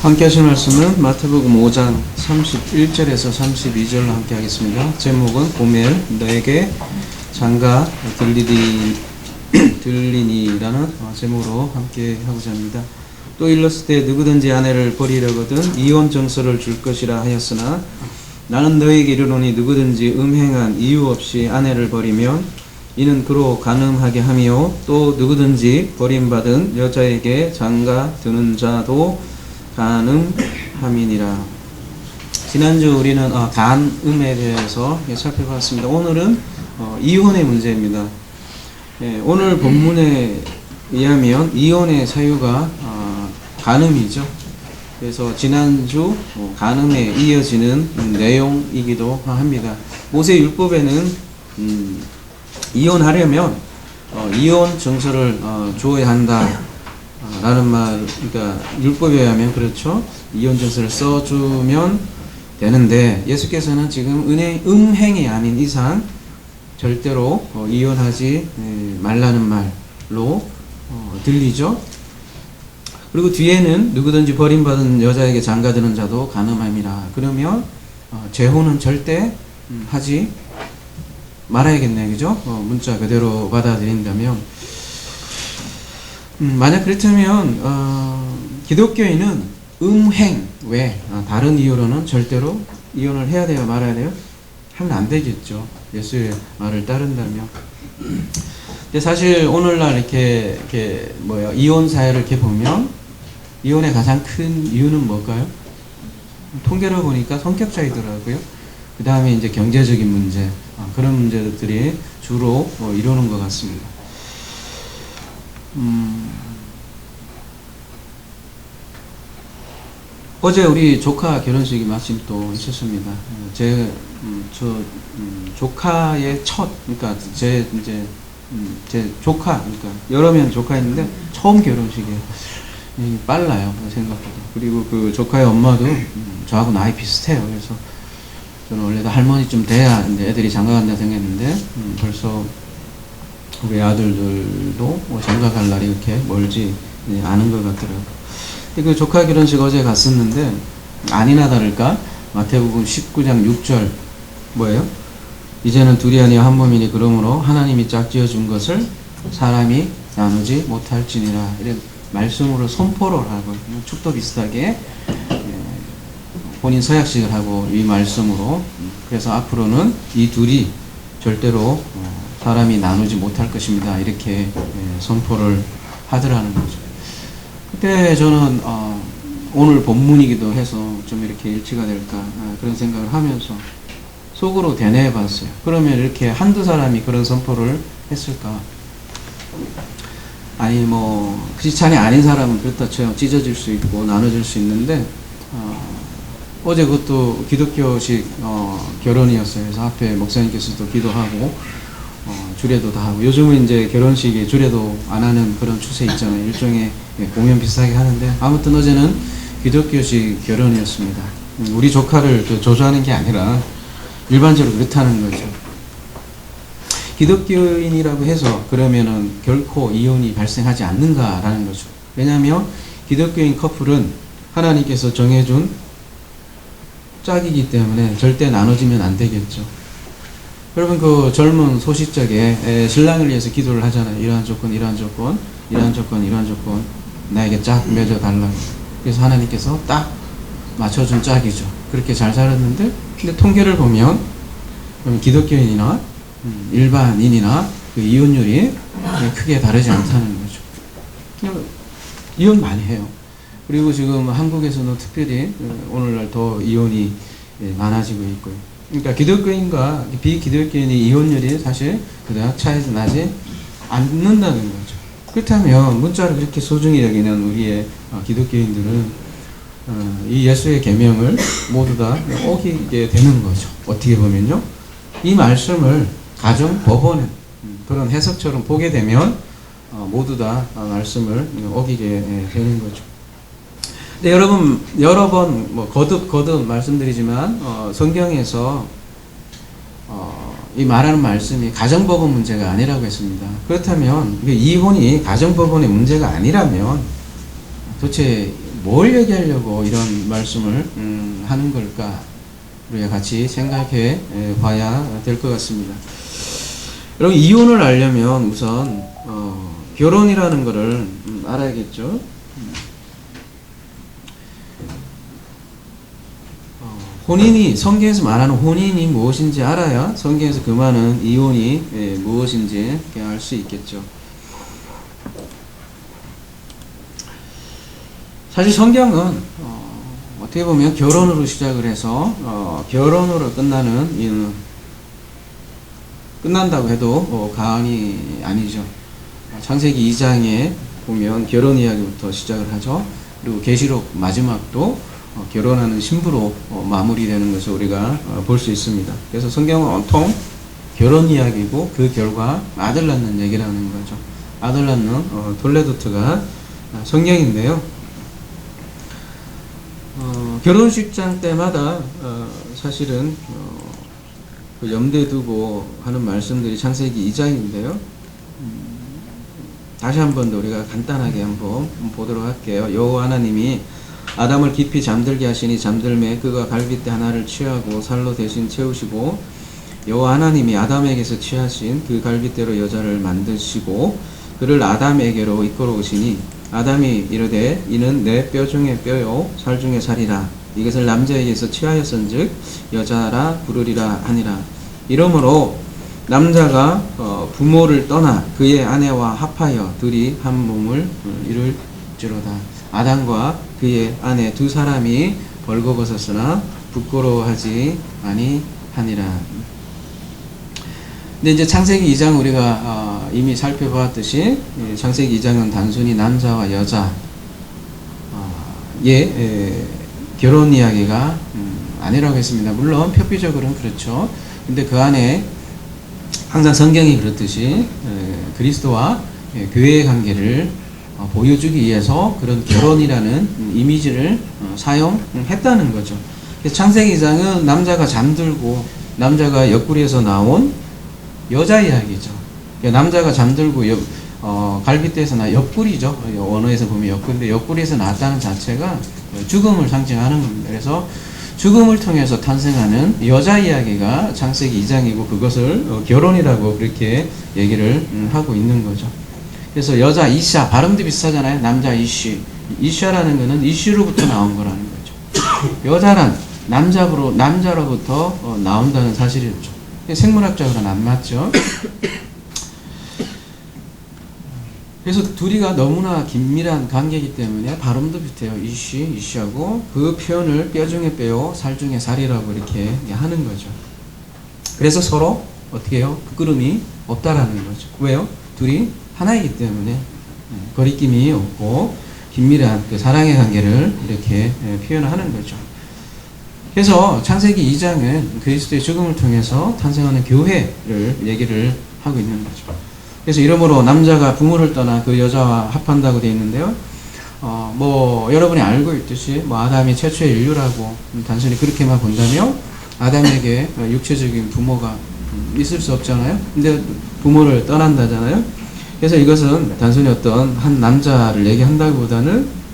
함께 하실 말씀은 마태복음 5장 31절에서 32절로 함께 하겠습니다. 제목은 고멜 너에게 장가 들리니라는 제목으로 함께 하고자 합니다. 또 일렀을 때 누구든지 아내를 버리려거든 이혼 정서를 줄 것이라 하였으나 나는 너에게 이르노니 누구든지 음행한 이유 없이 아내를 버리면 이는 그로 간음하게 하며 또 누구든지 버림받은 여자에게 장가 드는 자도 간음함이니라. 지난주 우리는 간음에 대해서 살펴봤습니다. 오늘은 이혼의 문제입니다. 오늘 본문에 의하면 이혼의 사유가 간음이죠. 그래서 지난주 간음에 이어지는 내용이기도 합니다. 모세 율법에는 이혼하려면 이혼 증서를 주어야 한다 라는 말, 그러니까 율법에 의하면 그렇죠. 이혼 증서를 써주면 되는데 예수께서는 지금 음행이 아닌 이상 절대로 이혼하지 말라는 말로 들리죠. 그리고 뒤에는 누구든지 버림받은 여자에게 장가드는 자도 간음함이라. 그러면 재혼은 절대 하지 말아야겠네, 그죠? 문자 그대로 받아들인다면 만약 그렇다면 기독교인은 음행 외 다른 이유로는 절대로 이혼을 해야 돼요, 말아야 돼요? 하면 안 되겠죠. 예수의 말을 따른다면. 근데 사실 오늘날 이렇게 이혼 사회를 이렇게 보면 이혼의 가장 큰 이유는 뭘까요? 통계를 보니까 성격 차이더라고요. 그 다음에 이제 경제적인 문제, 그런 문제들이 주로 이루는 것 같습니다. 어제 우리 조카 결혼식이 마침 또 있었습니다. 제 조카의 그러니까 제 조카, 그러니까 여러 명 조카 있는데 처음 결혼식이에요. 빨라요, 생각보다. 그리고 그 조카의 엄마도 저하고 나이 비슷해요. 그래서 저는 원래도 할머니쯤 돼야 이제 애들이 장가 간다 생각했는데 벌써 우리 아들들도 장가 갈 날이 이렇게 멀지 않은 것 같더라고요. 그 조카 결혼식 어제 갔었는데 아니나 다를까 마태복음 19장 6절 뭐예요? 이제는 둘이 아니여 한 몸이니 그러므로 하나님이 짝지어 준 것을 사람이 나누지 못할지니라. 이런 말씀으로 선포를 하고 축도 비슷하게 본인 서약식을 하고 이 말씀으로 그래서 앞으로는 이 둘이 절대로 사람이 나누지 못할 것입니다. 이렇게 선포를 하더라는 거죠. 그때 저는 오늘 본문이기도 해서 좀 이렇게 일치가 될까 그런 생각을 하면서 속으로 되뇌어 봤어요. 그러면 이렇게 한두 사람이 그런 선포를 했을까? 아니 크리스찬이 아닌 사람은 그렇다 쳐요. 찢어질 수 있고 나눠질 수 있는데 어제 그것도 기독교식 결혼이었어요. 그래서 앞에 목사님께서도 기도하고 주례도 다 하고 요즘은 이제 결혼식에 주례도 안 하는 그런 추세 있잖아요. 일종의 공연 비슷하게 하는데 아무튼 어제는 기독교식 결혼이었습니다. 우리 조카를 조조하는 게 아니라 일반적으로 그렇다는 거죠. 기독교인이라고 해서 그러면은 결코 이혼이 발생하지 않는가라는 거죠. 왜냐하면 기독교인 커플은 하나님께서 정해준 짝이기 때문에 절대 나눠지면 안 되겠죠. 여러분 그 젊은 소시적에 신랑을 위해서 기도를 하잖아요. 이러한 조건, 이러한 조건, 이러한 조건, 이러한 조건 나에게 짝 맺어달라고. 그래서 하나님께서 딱 맞춰준 짝이죠. 그렇게 잘 살았는데 근데 통계를 보면 기독교인이나 일반인이나 그 이혼율이 크게 다르지 않다는 거죠. 그냥 이혼 많이 해요. 그리고 지금 한국에서는 특별히 오늘날 더 이혼이 많아지고 있고요. 그러니까 기독교인과 비기독교인의 이혼율이 사실 그다지 차이가 나지 않는다는 거죠. 그렇다면 문자를 그렇게 소중히 여기는 우리의 기독교인들은 이 예수의 계명을 모두 다 어기게 되는 거죠. 어떻게 보면요. 이 말씀을 가정법원의 그런 해석처럼 보게 되면 모두 다 말씀을 어기게 되는 거죠. 근데 여러분 여러 번 거듭 말씀드리지만 성경에서 이 말하는 말씀이 가정법원 문제가 아니라고 했습니다. 그렇다면 이혼이 가정법원의 문제가 아니라면 도대체 뭘 얘기하려고 이런 말씀을 하는 걸까? 우리가 같이 생각해 봐야 될 것 같습니다. 여러분, 이혼을 알려면 우선 결혼이라는 것을 알아야겠죠. 혼인이, 성경에서 말하는 혼인이 무엇인지 알아야 성경에서 그 많은 이혼이 무엇인지 알 수 있겠죠. 사실 성경은 어떻게 보면 결혼으로 시작을 해서 결혼으로 끝난다고 해도 과언이 아니죠. 창세기 2장에 보면 결혼 이야기부터 시작을 하죠. 그리고 계시록 마지막도 결혼하는 신부로 마무리되는 것을 우리가 볼 수 있습니다. 그래서 성경은 온통 결혼 이야기고 그 결과 아들 낳는 얘기라는 거죠. 아들 낳는 돌레도트가 성경인데요. 결혼식장 때마다 사실은 그 염두에 두고 하는 말씀들이 창세기 2장인데요. 다시 한 번 더 우리가 간단하게 한번 보도록 할게요. 여호와 하나님이 아담을 깊이 잠들게 하시니 잠들매 그가 갈빗대 하나를 취하고 살로 대신 채우시고 여호와 하나님이 아담에게서 취하신 그 갈빗대로 여자를 만드시고 그를 아담에게로 이끌어오시니 아담이 이르되 이는 내 뼈 중에 뼈요 살 중에 살이라 이것을 남자에게서 취하였은즉 여자라 부르리라 하니라. 이러므로 남자가 부모를 떠나 그의 아내와 합하여 둘이 한 몸을 이룰지로다. 아담과 그의 아내 두 사람이 벌거벗었으나 부끄러워하지 아니하니라. 근데 이제 창세기 2장 우리가 이미 살펴보았듯이 창세기 2장은 단순히 남자와 여자의 결혼 이야기가 아니라고 했습니다. 물론 표피적으로는 그렇죠. 근데 그 안에 항상 성경이 그렇듯이 그리스도와 교회의 관계를 보여주기 위해서 그런 결혼이라는 이미지를 사용했다는 거죠. 창세기 2장은 남자가 잠들고 남자가 옆구리에서 나온 여자 이야기죠. 남자가 잠들고 갈빗대에서 옆구리죠. 언어에서 보면 옆구리인데 옆구리에서 나왔다는 자체가 죽음을 상징하는 겁니다. 그래서 죽음을 통해서 탄생하는 여자 이야기가 창세기 2장이고 그것을 결혼이라고 그렇게 얘기를 하고 있는 거죠. 그래서 여자 이샤, 발음도 비슷하잖아요. 남자 이쉬. 이샤라는 것은 이슈로부터 나온 거라는 거죠. 여자란 남자로부터 나온다는 사실이죠. 생물학적으로는 안 맞죠. 그래서 둘이가 너무나 긴밀한 관계이기 때문에 발음도 비슷해요. 이쉬하고 그 표현을 뼈 중에 뼈요, 살 중에 살이라고 이렇게 하는 거죠. 그래서 서로 어떻게 해요? 부끄러움이 없다라는 거죠. 왜요? 둘이 하나이기 때문에 거리낌이 없고 긴밀한 그 사랑의 관계를 이렇게 표현하는 거죠. 그래서 창세기 2장은 그리스도의 죽음을 통해서 탄생하는 교회를 얘기를 하고 있는 거죠. 그래서 이러므로 남자가 부모를 떠나 그 여자와 합한다고 되어 있는데요. 여러분이 알고 있듯이 아담이 최초의 인류라고 단순히 그렇게만 본다면 아담에게 육체적인 부모가 있을 수 없잖아요. 근데 부모를 떠난다잖아요. 그래서 이것은 단순히 어떤 한 남자를 얘기한다기보다는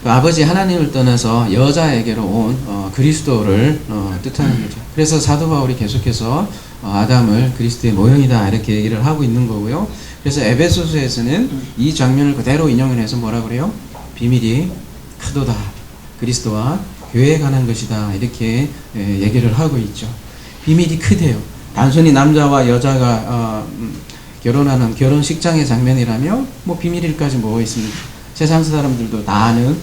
아버지 하나님을 떠나서 여자에게로 온 그리스도를 뜻하는 거죠. 그래서 사도 바울이 계속해서 아담을 그리스도의 모형이다 이렇게 얘기를 하고 있는 거고요. 그래서 에베소서에서는 이 장면을 그대로 인용을 해서 뭐라 그래요? 비밀이 크도다. 그리스도와 교회에 관한 것이다 이렇게 얘기를 하고 있죠. 비밀이 크대요. 단순히 남자와 여자가 결혼하는 결혼식장의 장면이라며 비밀일까지 뭐가 있습니까? 세상 사람들도 다 아는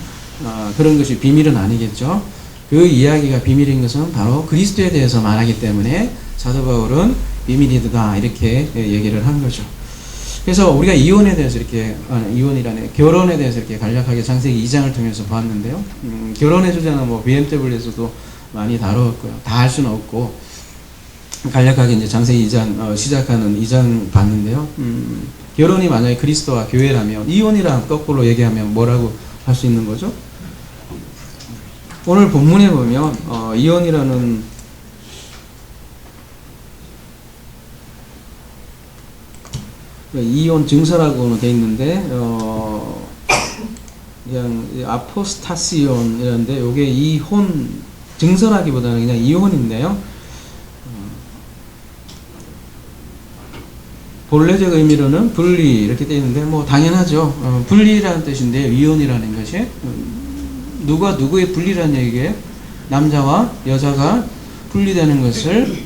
그런 것이 비밀은 아니겠죠. 그 이야기가 비밀인 것은 바로 그리스도에 대해서 말하기 때문에 사도 바울은 비밀이다 이렇게 얘기를 한 거죠. 그래서 우리가 이혼에 대해서 이렇게 결혼에 대해서 이렇게 간략하게 창세기 2장을 통해서 봤는데요. 결혼의 주제는 BMW에서도 많이 다루었고요. 다 할 수는 없고 간략하게 이제 창세기 2장 시작하는 2장 봤는데요. 결혼이 만약에 그리스도와 교회라면 이혼이랑 거꾸로 얘기하면 뭐라고 할 수 있는 거죠? 오늘 본문에 보면 이혼이라는 이혼 증서라고는 돼 있는데 그냥 아포스타시온 이런데 요게 이혼 증설하기보다는 그냥 이혼인데요. 본래적 의미로는 분리 이렇게 되어 있는데 뭐 당연하죠. 분리라는 뜻인데 이혼이라는 것이 누가 누구의 분리라는 얘기예요? 남자와 여자가 분리되는 것을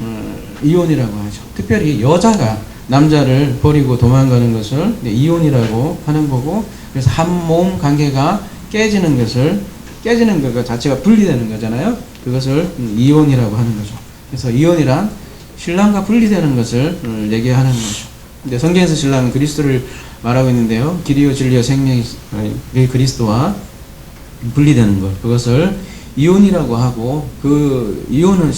이혼이라고 하죠. 특별히 여자가 남자를 버리고 도망가는 것을 이혼이라고 하는 거고, 그래서 한 몸 관계가 깨지는 것 자체가 분리되는 거잖아요. 그것을 이혼이라고 하는 거죠. 그래서 이혼이란 신랑과 분리되는 것을 얘기하는 거죠. 근데 성경에서 신랑은 그리스도를 말하고 있는데요. 길이요 진리요 생명이 그리스도와 분리되는 것, 그것을 이혼이라고 하고, 그 이혼은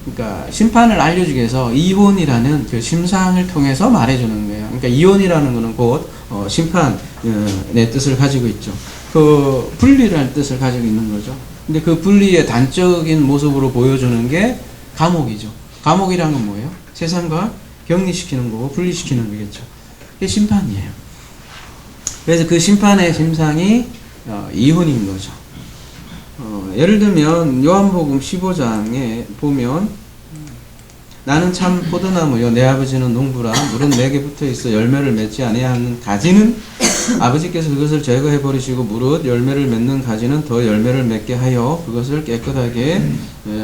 그러니까 심판을 알려주기 위해서 이혼이라는 그 심상을 통해서 말해주는 거예요. 그러니까 이혼이라는 것은 곧 심판의 뜻을 가지고 있죠. 그 분리라는 뜻을 가지고 있는 거죠. 근데 그 분리의 단적인 모습으로 보여주는 게 감옥이죠. 감옥이라는 건 뭐예요? 세상과 격리시키는 거고 분리시키는 거겠죠. 그게 심판이에요. 그래서 그 심판의 심상이 이혼인 거죠. 예를 들면 요한복음 15장에 보면 나는 참 포도나무요 내 아버지는 농부라 물은 내게 붙어있어 열매를 맺지 아니하는 가지는 아버지께서 그것을 제거해 버리시고 무릇 열매를 맺는 가지는 더 열매를 맺게 하여 그것을 깨끗하게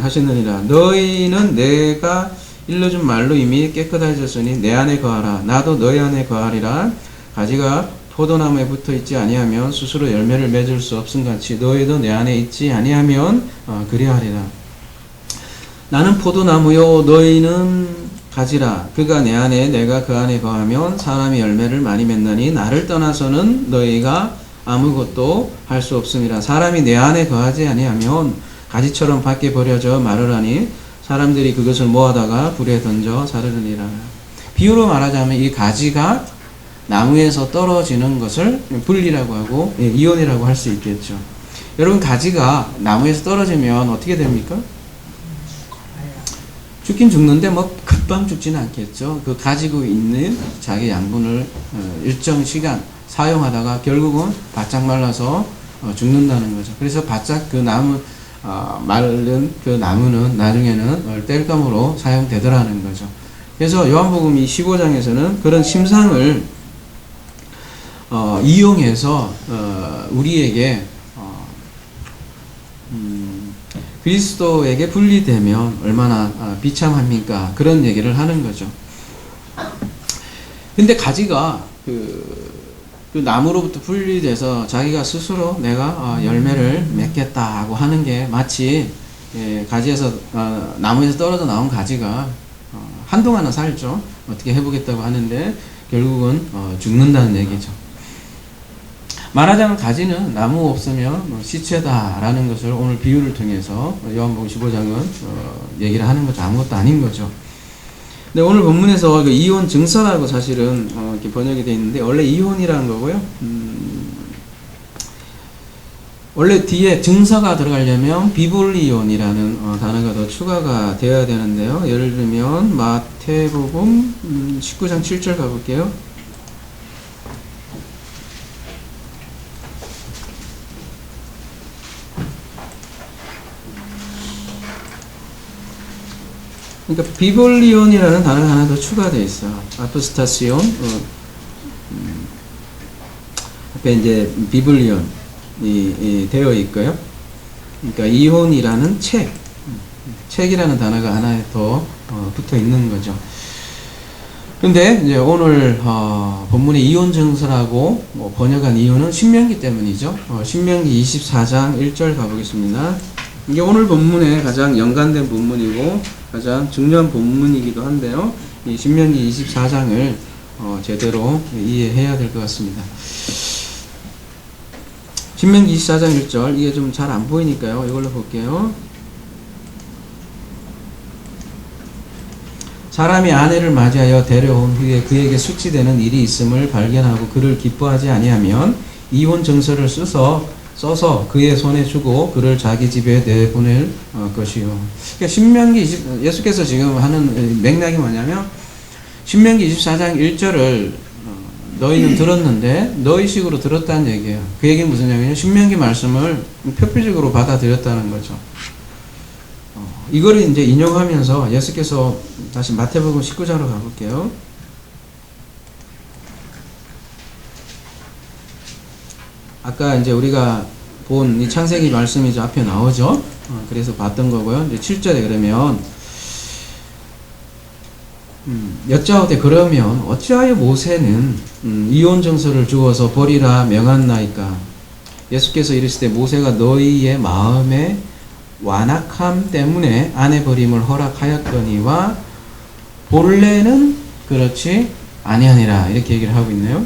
하시느니라. 너희는 내가 일러준 말로 이미 깨끗해졌으니 내 안에 거하라. 나도 너희 안에 거하리라. 가지가 포도나무에 붙어있지 아니하면 스스로 열매를 맺을 수 없음같이 너희도 내 안에 있지 아니하면 그리하리라. 나는 포도나무요 너희는 가지라. 그가 내 안에 내가 그 안에 거하면 사람이 열매를 많이 맺나니 나를 떠나서는 너희가 아무것도 할 수 없음이라. 사람이 내 안에 거하지 아니하면 가지처럼 밖에 버려져 마르라니 사람들이 그것을 모아다가 불에 던져 자르느니라. 비유로 말하자면 이 가지가 나무에서 떨어지는 것을 분리라고 하고 이혼이라고 할 수 있겠죠. 여러분, 가지가 나무에서 떨어지면 어떻게 됩니까? 죽긴 죽는데 뭐 금방 죽지는 않겠죠. 그 가지고 있는 자기 양분을 일정 시간 사용하다가 결국은 바짝 말라서 죽는다는 거죠. 그래서 바짝 그 나무 마른 그 나무는 나중에는 땔감으로 사용되더라는 거죠. 그래서 요한복음 15장에서는 그런 심상을 이용해서 우리에게 그리스도에게 분리되면 얼마나 비참합니까? 그런 얘기를 하는 거죠. 근데 가지가 그 나무로부터 분리돼서 자기가 스스로 내가 열매를 맺겠다고 하는 게 마치 가지에서 나무에서 떨어져 나온 가지가 한동안은 살죠. 어떻게 해보겠다고 하는데 결국은 죽는다는 얘기죠. 말하자면 가지는 나무 없으면 시체다라는 것을 오늘 비유를 통해서 요한복음 15장은 얘기를 하는 거죠. 아무것도 아닌 거죠. 근데 오늘 본문에서 그 이혼 증서라고 사실은 이렇게 번역이 되어 있는데 원래 이혼이라는 거고요. 원래 뒤에 증서가 들어가려면 비블리온이라는 단어가 더 추가가 되어야 되는데요. 예를 들면 마태복음 19장 7절 가볼게요. 그러니까 비블리온이라는 단어가 하나 더 추가되어 있어요. 아포스타시온. 앞에 이제 비블리온이 되어 있고요. 그러니까 이혼이라는 책이라는 단어가 하나 더 붙어 있는 거죠. 근데 이제 오늘 본문의 이혼 증서라고 번역한 이유는 신명기 때문이죠. 신명기 24장 1절 가보겠습니다. 이게 오늘 본문에 가장 연관된 본문이고 가장 중요한 본문이기도 한데요. 이 신명기 24장을 제대로 이해해야 될 것 같습니다. 신명기 24장 1절, 이게 좀 잘 안 보이니까요. 이걸로 볼게요. 사람이 아내를 맞이하여 데려온 후에 그에게 숙지되는 일이 있음을 발견하고 그를 기뻐하지 아니하면 이혼 증서를 써서 그의 손에 주고 그를 자기 집에 내보낼 것이요. 그러니까 신명기 예수께서 지금 하는 맥락이 뭐냐면 신명기 24장 1절을 너희는 들었는데 너희식으로 들었다는 얘기예요. 그 얘기는 무슨 얘기냐면 신명기 말씀을 표피적으로 받아들였다는 거죠. 이거를 이제 인용하면서 예수께서 다시 마태복음 19장으로 가볼게요. 아까 이제 우리가 본 이 창세기 말씀이 저 앞에 나오죠. 그래서 봤던 거고요. 이제 7절에 그러면 여짜오되 그러면 어찌하여 모세는 이혼 정서를 주어서 버리라 명한나이까. 예수께서 이르시되 모세가 너희의 마음의 완악함 때문에 아내 버림을 허락하였거니와 본래는 그렇지 아니하니라 이렇게 얘기를 하고 있네요.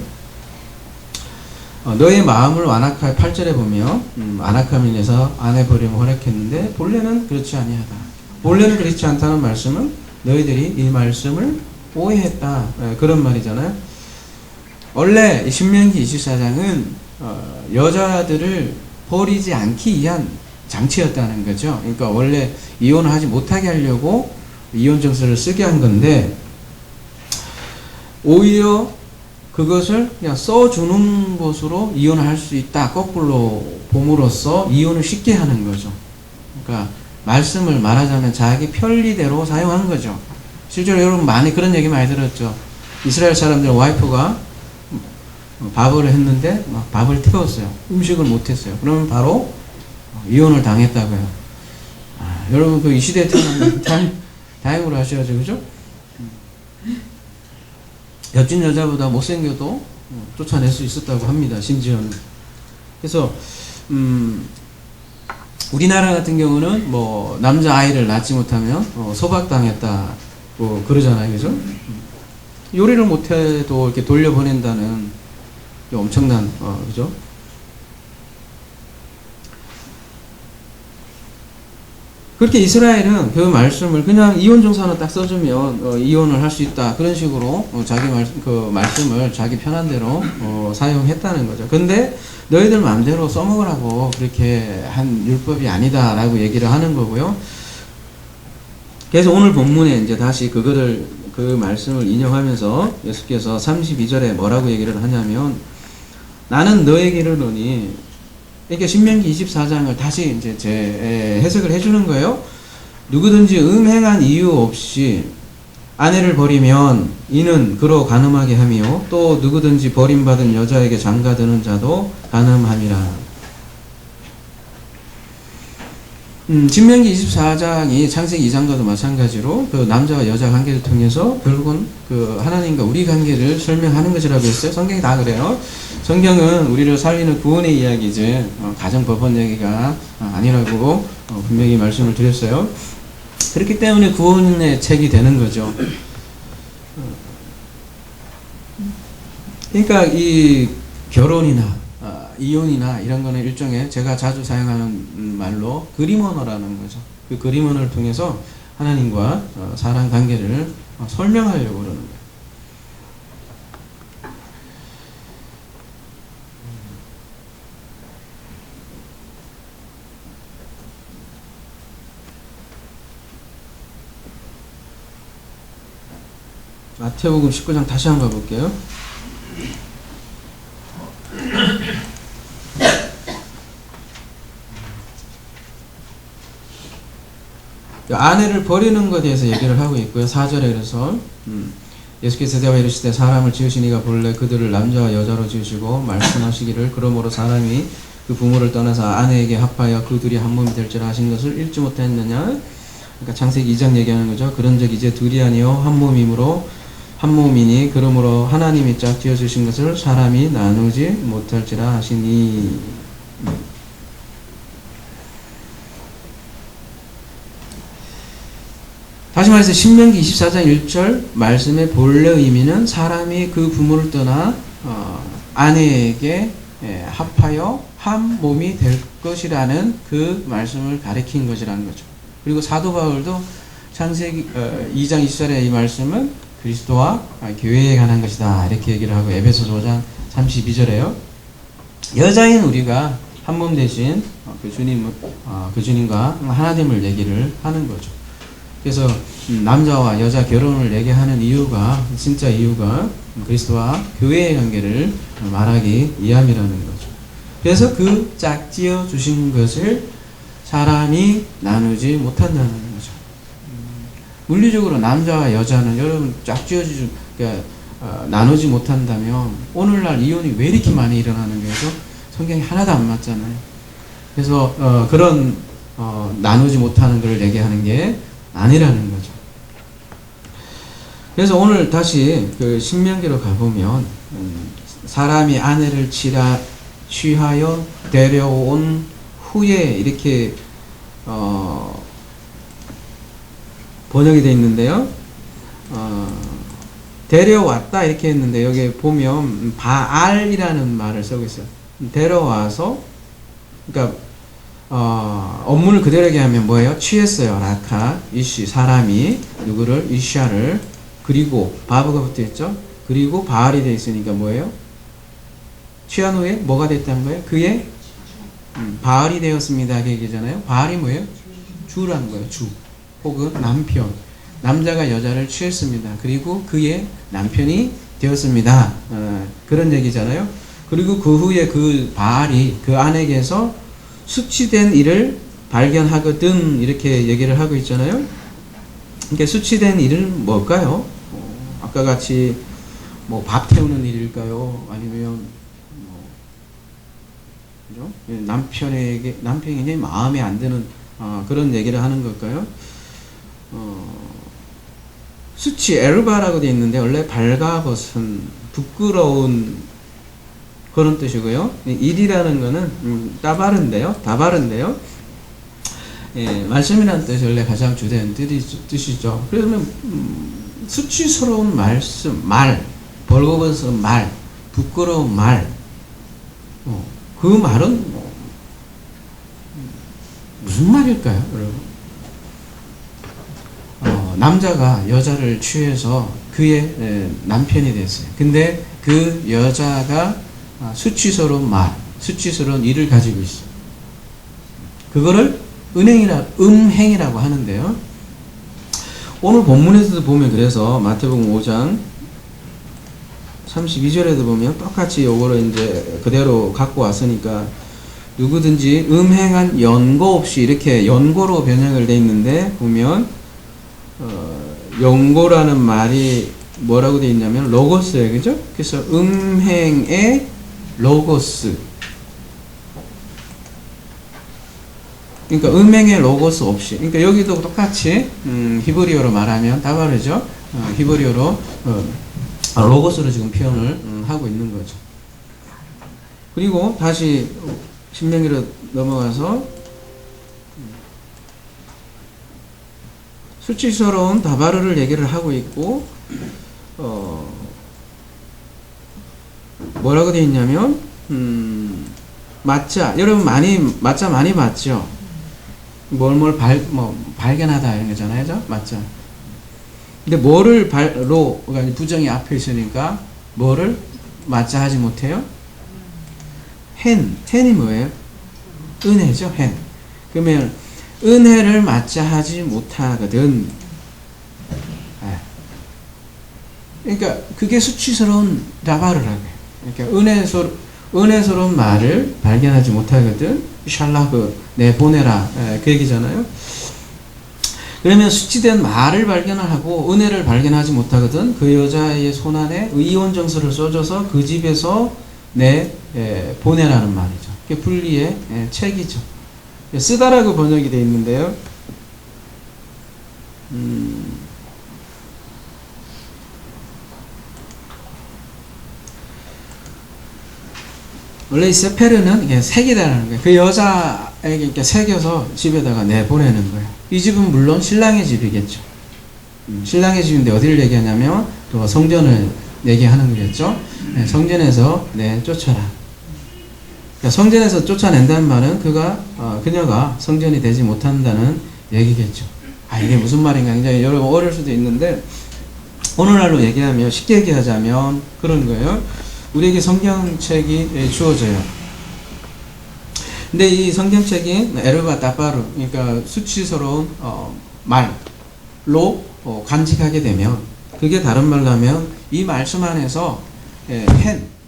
너의 마음을 완악할 8절에 보면 완악함을 인해서 아내 버림을 허락했는데 본래는 그렇지 아니하다. 본래는 그렇지 않다는 말씀은 너희들이 이 말씀을 오해했다. 그런 말이잖아요. 원래 신명기 24장은 여자들을 버리지 않기 위한 장치였다는 거죠. 그러니까 원래 이혼을 하지 못하게 하려고 이혼 정서를 쓰게 한 건데 오히려 그것을 그냥 써주는 것으로 이혼을 할 수 있다. 거꾸로 봄으로써 이혼을 쉽게 하는 거죠. 그러니까 말씀을 말하자면 자기 편리대로 사용한 거죠. 실제로 여러분 많이 그런 얘기 많이 들었죠. 이스라엘 사람들 와이프가 밥을 했는데 막 밥을 태웠어요. 음식을 못했어요. 그러면 바로 이혼을 당했다고요. 여러분 그 이 시대에 태어난 다행으로 하셔야죠. 그죠? 여친 여자보다 못생겨도 쫓아낼 수 있었다고 합니다. 심지어는. 그래서 우리나라 같은 경우는 뭐 남자 아이를 낳지 못하면 소박당했다 뭐 그러잖아요. 그죠? 요리를 못해도 이렇게 돌려보낸다는 엄청난 그죠? 그렇게 이스라엘은 그 말씀을 그냥 이혼 정사는 딱 써주면 이혼을 할 수 있다 그런 식으로 자기 말씀을 자기 편한 대로 사용했다는 거죠. 근데 너희들 마음대로 써먹으라고 그렇게 한 율법이 아니다라고 얘기를 하는 거고요. 그래서 오늘 본문에 이제 다시 그 말씀을 인용하면서 예수께서 32절에 뭐라고 얘기를 하냐면 나는 너에게 이르노니 이렇게 신명기 24장을 다시 이제 해석을 해주는 거예요. 누구든지 음행한 이유 없이 아내를 버리면 이는 그로 간음하게 하며 또 누구든지 버림받은 여자에게 장가드는 자도 간음함이라. 신명기 24장이 창세기 2장과도 마찬가지로 그 남자와 여자 관계를 통해서 결국은 그 하나님과 우리 관계를 설명하는 것이라고 했어요. 성경이 다 그래요. 성경은 우리를 살리는 구원의 이야기지 가정법원 얘기가 아니라고 분명히 말씀을 드렸어요. 그렇기 때문에 구원의 책이 되는 거죠. 그러니까 이 결혼이나 이혼이나 이런 거는 일종의 제가 자주 사용하는 말로 그림 언어라는 거죠. 그 그림 언어를 통해서 하나님과 사람 관계를 설명하려고 그러는 거예요. 마태복음 19장 다시 한번 가볼게요. 아내를 버리는 것에 대해서 얘기를 하고 있고요. 4절에 그래서 예수께서 대하여 이르시되 사람을 지으신 이가 본래 그들을 남자와 여자로 지으시고 말씀하시기를 그러므로 사람이 그 부모를 떠나서 아내에게 합하여 그 둘이 한 몸이 될지라 하신 것을 읽지 못했느냐. 그러니까 창세기 2장 얘기하는 거죠. 그런즉 이제 둘이 아니요 한 몸이므로 한 몸이니 그러므로 하나님이 짝 지어주신 것을 사람이 나누지 못할지라 하시니. 다시 말해서 신명기 24장 1절 말씀의 본래 의미는 사람이 그 부모를 떠나 아내에게 합하여 한 몸이 될 것이라는 그 말씀을 가리킨 것이라는 거죠. 그리고 사도 바울도 창세기 2장 20절의 이 말씀은 그리스도와 교회에 관한 것이다 이렇게 얘기를 하고 에베소서 5장 32절에요. 여자인 우리가 한 몸 되신 그 주님과 하나님을 얘기를 하는 거죠. 그래서 남자와 여자 결혼을 얘기하는 이유가 진짜 이유가 그리스도와 교회의 관계를 말하기 위함이라는 거죠. 그래서 그 짝지어 주신 것을 사람이 나누지 못한다는 거죠. 물리적으로 남자와 여자는 여러분 짝지어 주신 그러니까 나누지 못한다면 오늘날 이혼이 왜 이렇게 많이 일어나는 거예요? 성경이 하나도 안 맞잖아요. 그래서 그런 나누지 못하는 걸 얘기하는 게 아니라는 거죠. 그래서 오늘 다시 그 신명기로 가보면 사람이 아내를 취하여 데려온 후에 이렇게 번역이 되어 있는데요. 데려왔다 이렇게 했는데 여기 보면 바알이라는 말을 쓰고 있어요. 데려와서 그러니까 원문을 그대로 얘기하면 뭐예요? 취했어요. 라카 이시 사람이 누구를 이샤를 그리고 바브가 붙어 있죠. 그리고 바알이 되어 있으니까 뭐예요? 취한 후에 뭐가 됐다는 거예요? 그의 바알이 되었습니다. 이렇게 얘기잖아요. 바알이 뭐예요? 주라는 거예요. 주 혹은 남편. 남자가 여자를 취했습니다. 그리고 그의 남편이 되었습니다. 그런 얘기잖아요. 그리고 그 후에 그 바알이 그 아내에게서 수치된 일을 발견하거든 이렇게 얘기를 하고 있잖아요. 그러니까 수치된 일은 뭘까요? 아까 같이 뭐 밥 태우는 일일까요? 아니면 그죠? 남편에게 마음에 안 드는 그런 얘기를 하는 걸까요? 수치 에르바라고 되어 있는데 원래 발가벗은 부끄러운 그런 뜻이고요. 일이라는 거는 다바른데요. 예, 말씀이라는 뜻이 원래 가장 주된 뜻이죠. 그러면 수치스러운 말씀, 벌거벗은 말, 부끄러운 말, 그 말은 무슨 말일까요, 여러분? 남자가 여자를 취해서 그의 남편이 됐어요. 근데 그 여자가 수치스러운 말, 수치스러운 일을 가지고 있어요. 그거를 음행이라고 하는데요. 오늘 본문에서도 보면 그래서 마태복음 5장 32절에도 보면 똑같이 요거를 이제 그대로 갖고 왔으니까 누구든지 음행한 연고 없이 이렇게 연고로 번역을 돼 있는데 보면 연고라는 말이 뭐라고 돼 있냐면 로고스예요. 그죠? 그래서 음행의 로고스. 그러니까 음행의 로고스 없이. 그러니까 여기도 똑같이 히브리어로 말하면 다 다르죠. 히브리어로 로고스로 지금 표현을 하고 있는 거죠. 그리고 다시 신명기로 넘어가서 수치스러운 다바르를 얘기를 하고 있고 뭐라고 되어 있냐면 맞자. 여러분 맞자 많이 봤죠? 발견하다 이런 거잖아요. 그죠? 맞자. 근데 뭐를 그러니까 부정이 앞에 있으니까 뭐를 맞자 하지 못해요? hen이 뭐예요? 은혜죠. hen. 그러면 은혜를 맞자 하지 못하거든. 그러니까 그게 수치스러운 다바르라고 해요. 그러니까 은혜스러운 말을 발견하지 못하거든. 샬라그 내보내라 그 얘기잖아요. 그러면 수치된 말을 발견하고 은혜를 발견하지 못하거든. 그 여자의 손안에 의원 정서를 써줘서 그 집에서 보내라는 말이죠. 그게 분리의 책이죠. 쓰다라고 번역이 되어 있는데요. 원래 이 세페르는 새기다라는 거예요. 그 여자에게 이렇게 새겨서 집에다가 내보내는 거예요. 이 집은 물론 신랑의 집이겠죠. 신랑의 집인데 어디를 얘기하냐면 또 성전을 얘기하는 거겠죠. 성전에서 쫓아라. 그러니까 성전에서 쫓아낸다는 말은 그녀가 성전이 되지 못한다는 얘기겠죠. 이게 무슨 말인가 굉장히 여러분 어려울 수도 있는데 오늘날로 얘기하면 쉽게 얘기하자면 그런 거예요. 우리에게 성경책이 주어져요. 근데 이 성경책이 에르바 따바르, 그러니까 수치스러운 말로 간직하게 되면 그게 다른 말로 하면 이 말씀 안에서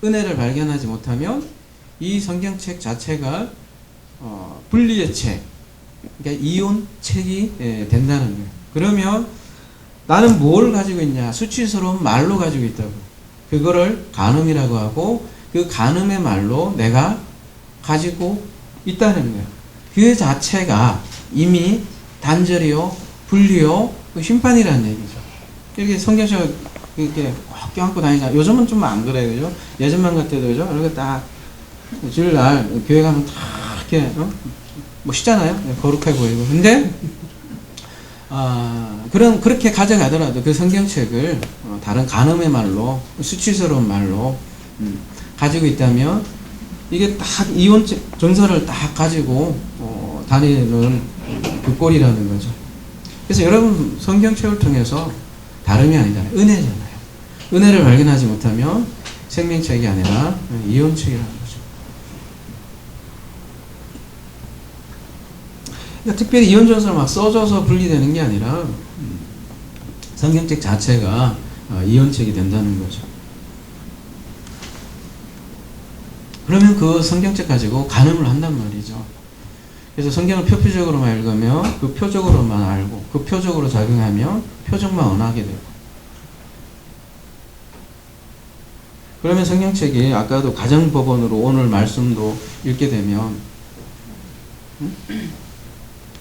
은혜를 발견하지 못하면 이 성경책 자체가 분리의 책, 그러니까 이혼책이 된다는 거예요. 그러면 나는 뭘 가지고 있냐? 수치스러운 말로 가지고 있다고. 그거를 간음이라고 하고 그 간음의 말로 내가 가지고 있다는 거예요. 그 자체가 이미 단절이요, 분리요, 심판이라는 얘기죠. 이렇게 성경책 이렇게 꼭 껴안고 다니자. 요즘은 좀 안 그래요, 그죠? 예전만 같아도 그죠? 이렇게 딱 주일날 교회 가면 다 이렇게 멋있잖아요. 거룩해 보이고. 근데 그렇게 가져가더라도 그 성경책을 다른 간음의 말로, 수치스러운 말로 가지고 있다면 이게 딱 이혼 정서를 딱 가지고 다니는 그 꼴이라는 거죠. 그래서 여러분 성경책을 통해서 다름이 아니잖아요. 은혜잖아요. 은혜를 발견하지 못하면 생명책이 아니라 이혼책이라는 거죠. 그러니까 특별히 이혼 전서를 막 써줘서 분리되는 게 아니라 성경책 자체가 이혼책이 된다는 거죠. 그러면 그 성경책 가지고 간음을 한단 말이죠. 그래서 성경을 표피적으로만 읽으면 그 표적으로만 알고 그 표적으로 작용하면 표적만 원하게 되고, 그러면 성경책이 아까도 가정법원으로 오늘 말씀도 읽게 되면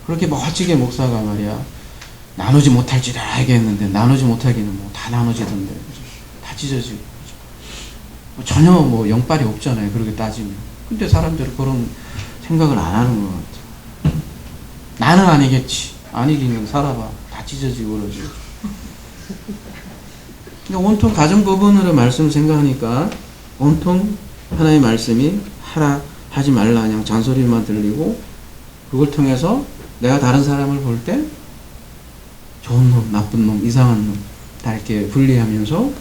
그렇게 멋지게 목사가 말이야 나누지 못할지라 얘기했는데 나누지 못하기는 뭐 다 나누지던데 다 찢어지고 전혀 뭐 영빨이 없잖아요. 그렇게 따지면. 근데 사람들은 그런 생각을 안 하는 것 같아. 나는 아니겠지. 아니기는 살아봐. 다 찢어지고 그러지. 그러니까 온통 가정법원으로 말씀을 생각하니까 온통 하나의 말씀이 하라 하지 말라 그냥 잔소리만 들리고, 그걸 통해서 내가 다른 사람을 볼 때 좋은 놈, 나쁜 놈, 이상한 놈 다 이렇게 분리하면서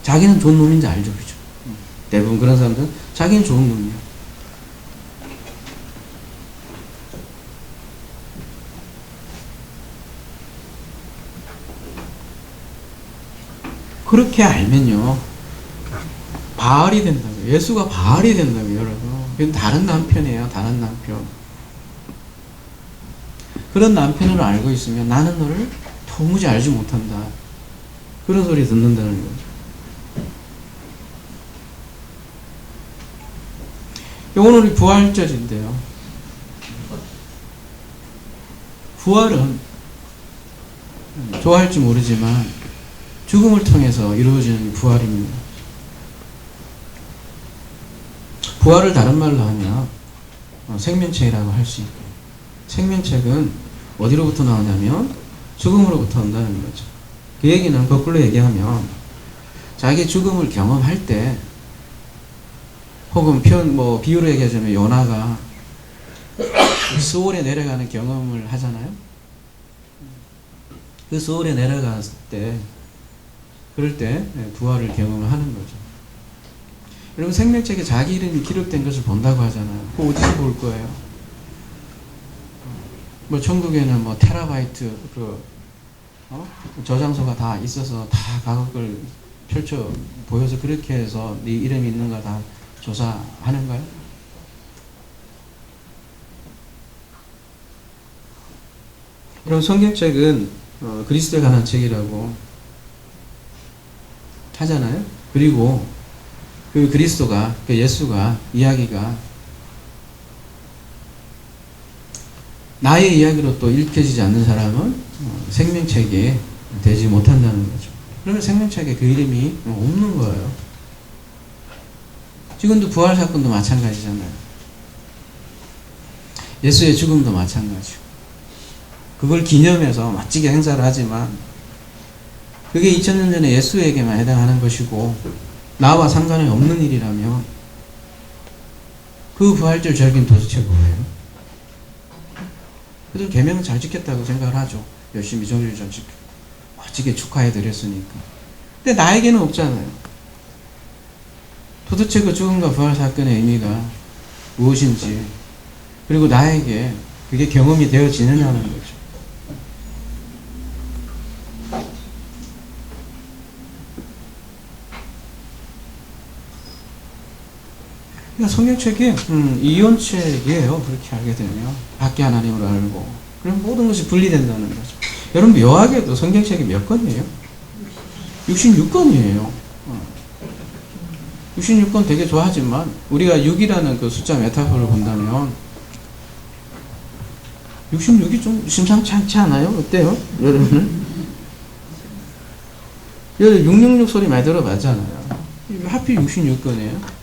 자기는 좋은 놈인지 알죠, 그죠? 대부분 그런 사람들은 자기는 좋은 놈이야. 그렇게 알면요, 바알이 된다고요. 예수가 바알이 된다고요, 여러분. 이건 다른 남편이에요, 다른 남편. 그런 남편을 알고 있으면 나는 너를 도무지 알지 못한다. 그런 소리 듣는다는 거죠. 오늘이 부활절인데요. 부활은 좋아할지 모르지만 죽음을 통해서 이루어지는 부활입니다. 부활을 다른 말로 하면 생명책이라고 할 수 있고, 생명책은 어디로부터 나오냐면 죽음으로부터 온다는 거죠. 그 얘기는 거꾸로 얘기하면 자기 죽음을 경험할 때, 혹은 비유로 얘기하자면 요나가 스올에 내려가는 경험을 하잖아요. 그 스올에 내려갔을 때, 그럴 때 부활을 경험을 하는 거죠. 여러분 생명책에 자기 이름이 기록된 것을 본다고 하잖아요. 그거 어디서 볼 거예요? 뭐 천국에는 뭐 테라바이트 저장소가 다 있어서 다 가격을 펼쳐 보여서 그렇게 해서 네 이름이 있는가 다 조사하는 거예요? 그럼 성경책은 그리스도에 관한 책이라고 하잖아요. 그리고 그 그리스도가, 그 예수가 이야기가 나의 이야기로 또 읽혀지지 않는 사람은 생명책이 되지 못한다는 거죠. 그러면 생명책에 그 이름이 없는 거예요. 지금도 부활 사건도 마찬가지잖아요. 예수의 죽음도 마찬가지고. 그걸 기념해서 멋지게 행사를 하지만 그게 2000년 전에 예수에게만 해당하는 것이고 나와 상관이 없는 일이라면 그 부활절 절기는 도대체 뭐예요? 그래도 계명은 잘 지켰다고 생각을 하죠. 열심히 정일 잘 지키고 멋지게 축하해 드렸으니까. 근데 나에게는 없잖아요. 도대체 그 죽음과 부활 사건의 의미가 무엇인지, 그리고 나에게 그게 경험이 되어지느냐는 거죠. 그러니까 성경책이 이혼책이에요. 그렇게 알게 되면 밖에 하나님을 알고 그럼 모든 것이 분리된다는 거죠. 여러분 묘하게도 성경책이 몇 권이에요? 66권이에요. 66권 되게 좋아하지만 우리가 6이라는 그 숫자 메타포를 본다면 66이 좀 심상치 않지 않아요? 어때요? 여러분은? 666 소리 많이 들어봤잖아요. 하필 66권이에요.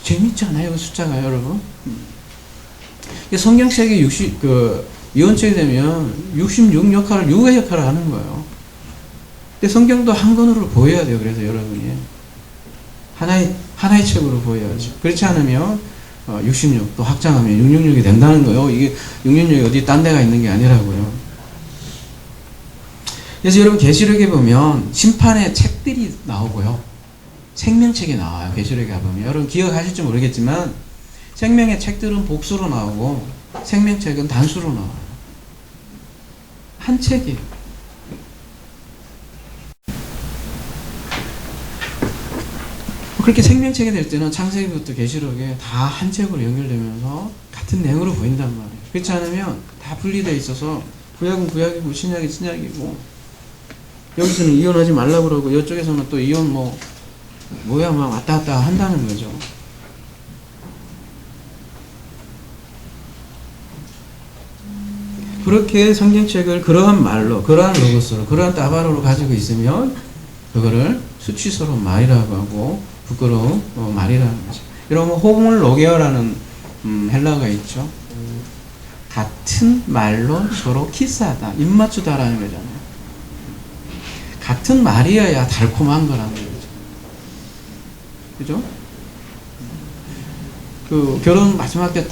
재밌지 않아요? 그 숫자가 여러분? 성경책이 이혼책이 되면 66 역할을 6의 역할을 하는 거예요. 근데 성경도 한 권으로 보여야 돼요. 그래서 여러분이 하나의 책으로 보여야죠. 그렇지 않으면 66 또 확장하면 666이 된다는 거예요. 이게 666이 어디 딴 데가 있는 게 아니라고요. 그래서 여러분 계시록에 보면 심판의 책들이 나오고요. 생명책이 나와요. 계시록에 가보면 여러분 기억하실지 모르겠지만 생명의 책들은 복수로 나오고 생명책은 단수로 나와요. 한 책이에요. 그렇게 생명책이 될 때는 창세기부터 계시록에 다 한 책으로 연결되면서 같은 내용으로 보인단 말이에요. 그렇지 않으면 다 분리되어 있어서 구약은 구약이고 신약이 신약이고 여기서는 이혼하지 말라고 그러고 이쪽에서는 또 이혼 뭐야 막 왔다 갔다 한다는 거죠. 그렇게 성경책을 그러한 말로, 그러한 로고스로, 그러한 따바로로 가지고 있으면 그거를 수치스러운 말이라고 하고 부끄러운 말이라는 거죠. 여러분 호몰로게어라는 헬라어가 있죠. 같은 말로 서로 키스하다, 입맞추다라는 거잖아요. 같은 말이어야 달콤한 거라는 거죠. 그죠? 그 결혼 마지막 때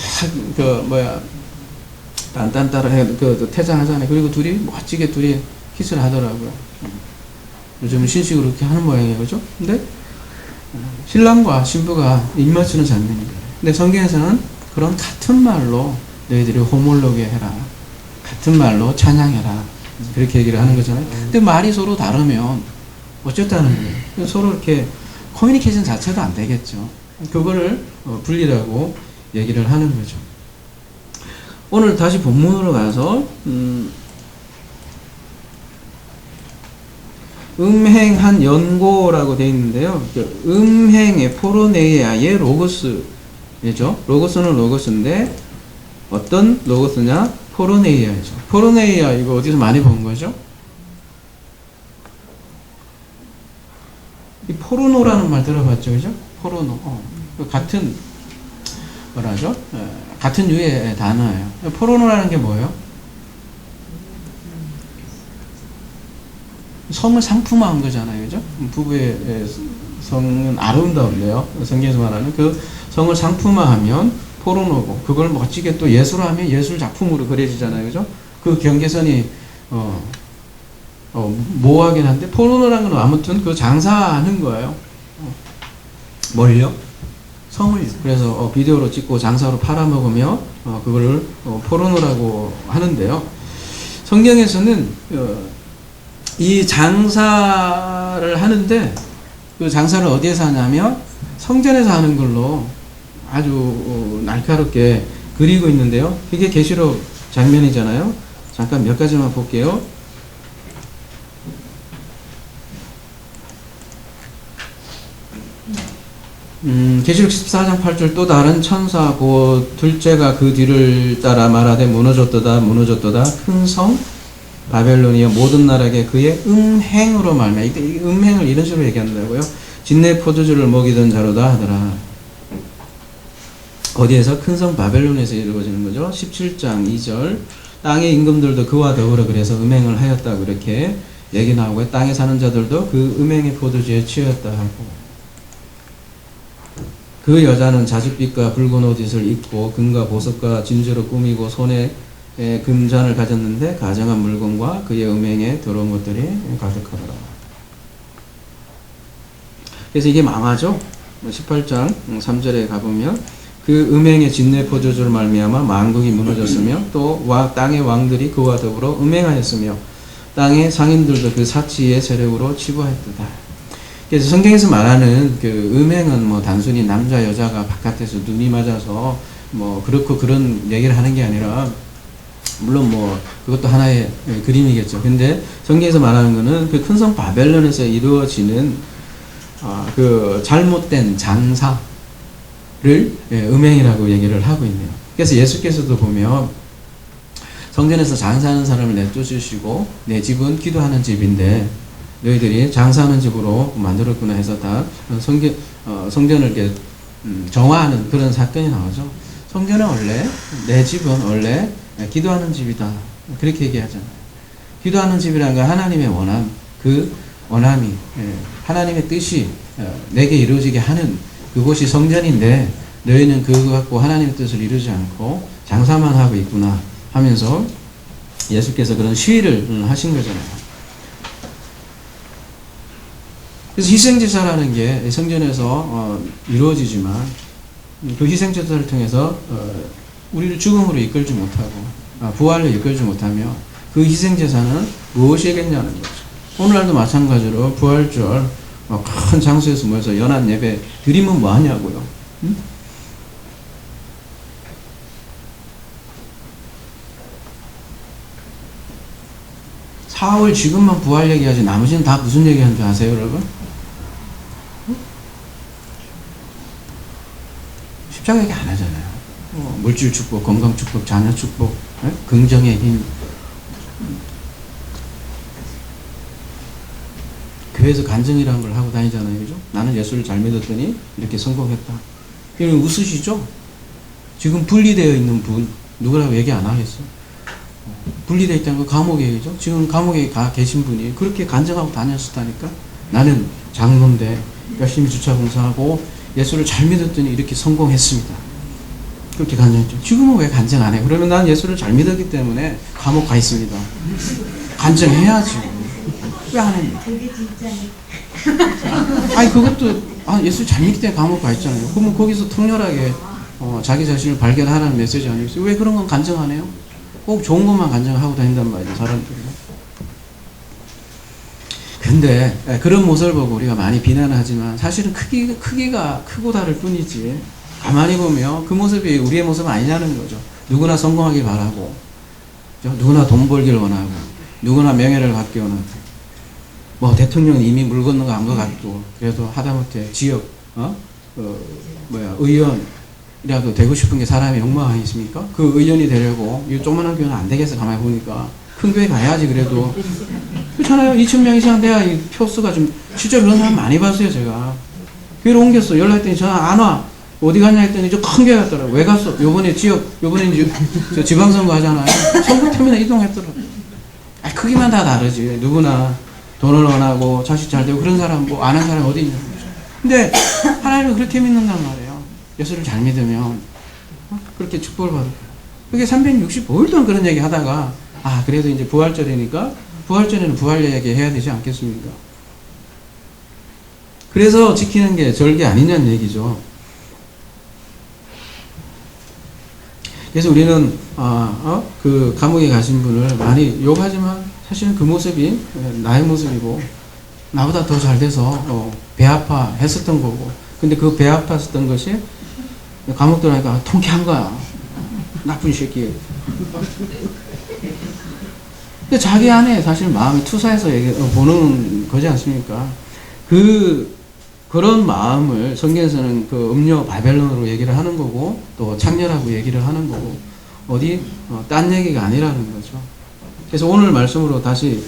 딴딴따라 퇴장하잖아요. 그리고 둘이 멋지게 키스를 하더라고요. 요즘은 신식으로 그렇게 하는 모양이에요. 그죠? 근데 신랑과 신부가 입맞추는 장면이에요. 근데 성경에서는 그런 같은 말로 너희들이 호몰로게 해라. 같은 말로 찬양해라. 그렇게 얘기를 하는 거잖아요. 근데 말이 서로 다르면 어쨌다는 거예요. 서로 이렇게 커뮤니케이션 자체도 안 되겠죠. 그거를 분리라고 얘기를 하는 거죠. 오늘 다시 본문으로 가서 음행한 연고라고 되어 있는데요. 음행의 포로네이아의 로고스죠. 로고스는 로고스인데 어떤 로고스냐? 포로네이아죠. 포로네이아 이거 어디서 많이 본 거죠? 이 포르노라는 말 들어봤죠, 그죠? 포르노. 같은 뭐라죠? 같은 유의 단어예요. 포르노라는 게 뭐예요? 성을 상품화한 거잖아요, 그죠? 부부의 성은 아름다운데요. 성경에서 말하는 그 성을 상품화하면 포르노고, 그걸 멋지게 또 예술화하면 예술 작품으로 그려지잖아요, 그죠? 그 경계선이 모호하긴 한데 포르노라는 건 아무튼 그 장사하는 거예요. 뭘요? 성을. 그래서 비디오로 찍고 장사로 팔아먹으며 그거를 포르노라고 하는데요. 성경에서는 이 장사를 하는데 그 장사를 어디에서 하냐면 성전에서 하는 걸로 아주 날카롭게 그리고 있는데요. 그게 계시록 장면이잖아요. 잠깐 몇 가지만 볼게요. 계시록 14장 8절 또 다른 천사 곧 둘째가 그 뒤를 따라 말하되 무너졌도다 큰 성 바벨론이여 모든 나라에게 그의 음행으로 말미암아. 이때 음행을 이런 식으로 얘기한다고요. 진내 포도주를 먹이던 자로다 하더라. 어디에서? 큰 성 바벨론에서 이루어지는 거죠. 17장 2절 땅의 임금들도 그와 더불어 그래서 음행을 하였다 그렇게 얘기 나오고요. 땅에 사는 자들도 그 음행의 포도주에 취했다 하고, 그 여자는 자줏빛과 붉은 옷을 입고 금과 보석과 진주로 꾸미고 손에 금잔을 가졌는데 가정한 물건과 그의 음행에 들어온 것들이 가득하더라. 그래서 이게 망하죠. 18장 3절에 가보면 그 음행의 진내 포도주로 말미암아 만국이 무너졌으며 또 땅의 왕들이 그와 더불어 음행하였으며 땅의 상인들도 그 사치의 세력으로 치부하였도다. 그래서 성경에서 말하는 그 음행은 뭐 단순히 남자 여자가 바깥에서 눈이 맞아서 뭐 그렇고 그런 얘기를 하는 게 아니라, 물론 뭐 그것도 하나의 그림이겠죠. 근데 성경에서 말하는 거는 그 큰 성 바벨론에서 이루어지는 그 잘못된 장사를 음행이라고 얘기를 하고 있네요. 그래서 예수께서도 보면 성전에서 장사하는 사람을 내쫓으시고 내 집은 기도하는 집인데 너희들이 장사하는 집으로 만들었구나 해서 다 성전을 이렇게 정화하는 그런 사건이 나오죠. 성전은 원래, 내 집은 원래 기도하는 집이다, 그렇게 얘기하잖아요. 기도하는 집이라는 건 하나님의 원함, 그 원함이 하나님의 뜻이 내게 이루어지게 하는 그곳이 성전인데, 너희는 그거 갖고 하나님의 뜻을 이루지 않고 장사만 하고 있구나 하면서 예수께서 그런 시위를 하신 거잖아요. 그래서 희생제사라는 게 성전에서 이루어지지만 그 희생제사를 통해서 우리를 죽음으로 이끌지 못하고 부활로 이끌지 못하며 그 희생제사는 무엇이겠냐는 거죠. 오늘날도 마찬가지로 부활절 큰 장소에서 모여서 연한 예배 드리면 뭐하냐고요. 응? 사월 지금만 부활 얘기하지 나머지는 다 무슨 얘기하는 줄 아세요, 여러분? 십자가 얘기 안 하잖아요. 물질 축복, 건강 축복, 자녀 축복, 긍정의 힘. 교회에서 간증이라는 걸 하고 다니잖아요, 그죠? 나는 예수를 잘 믿었더니 이렇게 성공했다. 여러분 웃으시죠? 지금 분리되어 있는 분 누구라고 얘기 안 하겠어요? 분리되어 있다는 건 감옥이죠. 지금 감옥에 가 계신 분이 그렇게 간증하고 다녔었다니까. 나는 장로인데 열심히 주차 봉사하고 예수를 잘 믿었더니 이렇게 성공했습니다. 그렇게 간증했죠. 지금은 왜 간증 안 해? 그러면 난 예수를 잘 믿었기 때문에 감옥 가 있습니다. 간증해야지. 왜 안 해? 그게 진짜네. 아니 그것도 예수 잘 믿기 때문에 감옥 가 있잖아요. 그러면 거기서 통렬하게 자기 자신을 발견하라는 메시지 아니겠어요? 왜 그런 건 간증 안 해요? 꼭 좋은 것만 간증하고 다닌단 말이죠, 사람들이. 근데 그런 모습을 보고 우리가 많이 비난을 하지만 사실은 크기가 크고 다를 뿐이지, 가만히 보면 그 모습이 우리의 모습은 아니냐는 거죠. 누구나 성공하길 바라고, 누구나 돈 벌기를 원하고, 누구나 명예를 갖기 원하고, 뭐 대통령은 이미 물 건너 간 것 같고, 그래도 하다못해 지역 의원이라도 되고 싶은 게 사람의 욕망 아니십니까? 그 의원이 되려고 이 조그만한 교회는 안 되겠어. 가만히 보니까 큰 교회 가야지. 그래도 그렇잖아요. 2,000명 이상 돼야 이 표수가 좀, 실제 그런 사람 많이 봤어요. 제가 교회로 옮겼어. 연락했더니 전화 안 와. 어디 갔냐 했더니 저 큰 교회 갔더라고. 왜 갔어? 요번에 이제 저 지방선거 하잖아요. 선거 때문에 이동했더라고. 크기만 다 다르지. 누구나 돈을 원하고 자식 잘 되고 그런 사람, 뭐 아는 사람 어디 있냐고. 근데 하나님은 그렇게 믿는단 말이에요. 예수를 잘 믿으면 그렇게 축복을 받을 거예요. 그게 365일 동안 그런 얘기 하다가 그래도 이제 부활절이니까 부활절에는 부활 얘기 해야 되지 않겠습니까? 그래서 지키는 게 절개 아니냐는 얘기죠. 그래서 우리는 그 감옥에 가신 분을 많이 욕하지만 사실은 그 모습이 나의 모습이고, 나보다 더 잘 돼서 배 아파 했었던 거고, 근데 그 배 아팠었던 것이 감옥 들어가니까 통쾌한 거야. 나쁜 새끼. 근데 자기 안에 사실 마음이 투사해서 보는 거지 않습니까? 그런 마음을 성경에서는 그 음료 바벨론으로 얘기를 하는 거고, 또 창녀라고 얘기를 하는 거고, 딴 얘기가 아니라는 거죠. 그래서 오늘 말씀으로 다시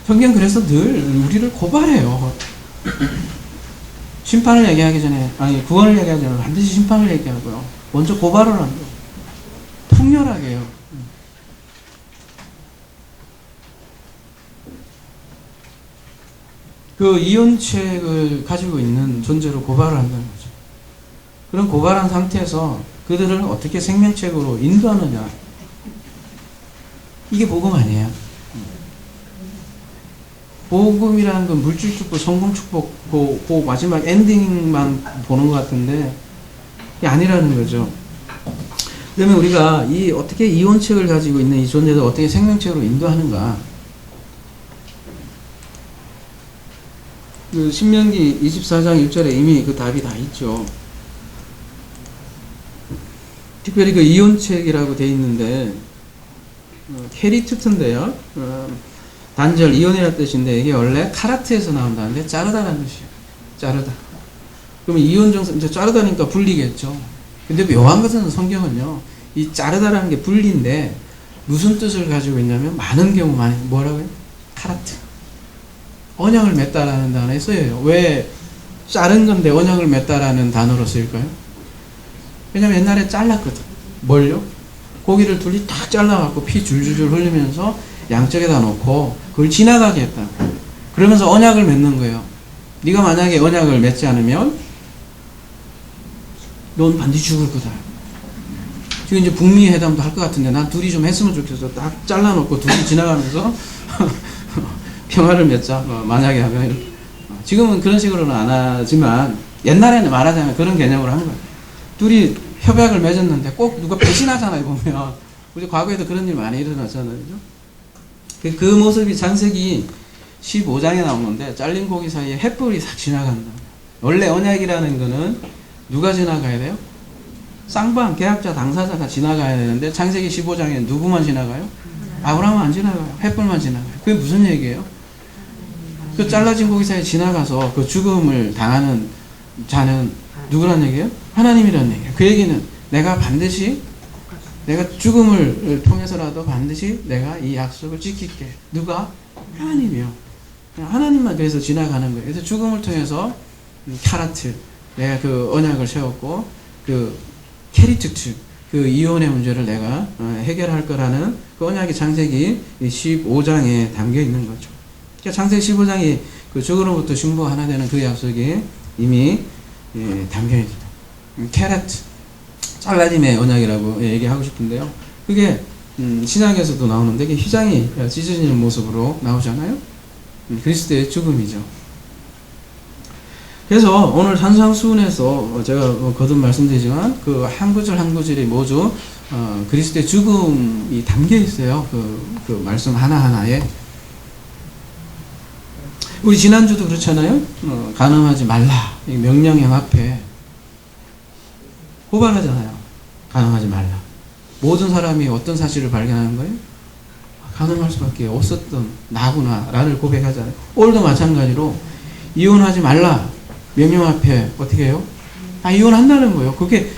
성경 그래서 늘 우리를 고발해요. 심판을 얘기하기 전에, 구원을 얘기하기 전에 반드시 심판을 얘기하고요. 먼저 고발을 한다. 통렬하게 해요. 그 이혼책을 가지고 있는 존재로 고발을 한다는 거죠. 그런 고발한 상태에서 그들을 어떻게 생명책으로 인도하느냐. 이게 복음 아니에요. 복음이라는 건 물질 축복, 성공 축복, 그 마지막 엔딩만 보는 것 같은데, 그게 아니라는 거죠. 그러면 우리가 이 어떻게 이혼책을 가지고 있는 이 존재를 어떻게 생명책으로 인도하는가? 그 신명기 24장 1절에 이미 그 답이 다 있죠. 특별히 그 이혼책이라고 돼 있는데 캐리투트인데요. 단절 이혼이라는 뜻인데 이게 원래 카라트에서 나온다는데 자르다라는 뜻이에요. 자르다. 그러면 이혼 정서 이제 자르다니까 분리겠죠. 근데 묘한 것은 성경은요. 이 자르다라는 게 분리인데 무슨 뜻을 가지고 있냐면 많은 경우 많이 뭐라고요? 카라트. 언약을 맺다라는 단어에 쓰여요. 왜 자른 건데 언약을 맺다라는 단어로 쓰일까요? 왜냐면 옛날에 잘랐거든. 뭘요? 고기를 둘이 딱 잘라갖고 피 줄줄줄 흘리면서 양쪽에다 놓고 그걸 지나가게 했다. 그러면서 언약을 맺는 거예요. 네가 만약에 언약을 맺지 않으면 넌 반드시 죽을 거다. 지금 이제 북미 회담도 할 것 같은데 난 둘이 좀 했으면 좋겠어. 딱 잘라놓고 둘이 지나가면서 평화를 맺자. 만약에 하면 지금은 그런 식으로는 안 하지만 옛날에는 말하자면 그런 개념으로 한 거예요. 둘이 협약을 맺었는데 꼭 누가 배신하잖아요. 보면 우리 과거에도 그런 일 많이 일어났잖아요. 그죠? 그 모습이 창세기 15장에 나오는데 잘린 고기 사이에 횃불이 싹 지나간다. 원래 언약이라는 거는 누가 지나가야 돼요? 쌍방, 계약자, 당사자가 지나가야 되는데 창세기 15장에 누구만 지나가요? 아브라함은 안 지나가요. 횃불만 지나가요. 그게 무슨 얘기예요? 그 잘라진 고기 사이에 지나가서 그 죽음을 당하는 자는 누구란 얘기예요? 하나님이란 얘기예요. 그 얘기는 내가 반드시 내가 죽음을 통해서라도 반드시 내가 이 약속을 지킬게. 누가? 하나님이요. 하나님만 그래서 지나가는 거예요. 그래서 죽음을 통해서 카라트 내가 그 언약을 세웠고 그 캐리투트 그 이혼의 문제를 내가 해결할 거라는 그 언약이 창세기 15장에 담겨 있는 거죠. 그러니까 창세기 15장이 그 죽음으로부터 신부 하나 되는 그 약속이 이미 담겨 있다. 캐라트 잘라짐의 언약이라고 얘기하고 싶은데요. 그게 신약에서도 나오는데 그게 휘장이 찢어지는 모습으로 나오잖아요. 그리스도의 죽음이죠. 그래서 오늘 산상수훈에서 제가 거듭 말씀드리지만 그 한 구절 한 구절이 모두 그리스도의 죽음이 담겨 있어요. 그 말씀 하나하나에. 우리 지난주도 그렇잖아요. 간음하지 말라. 명령형 앞에 고발하잖아요. 간음하지 말라. 모든 사람이 어떤 사실을 발견하는 거예요? 간음할 수밖에 없었던 나구나 라를 고백하잖아요. 오늘도 마찬가지로 이혼하지 말라. 명령 앞에 어떻게 해요? 이혼한다는 거예요. 그게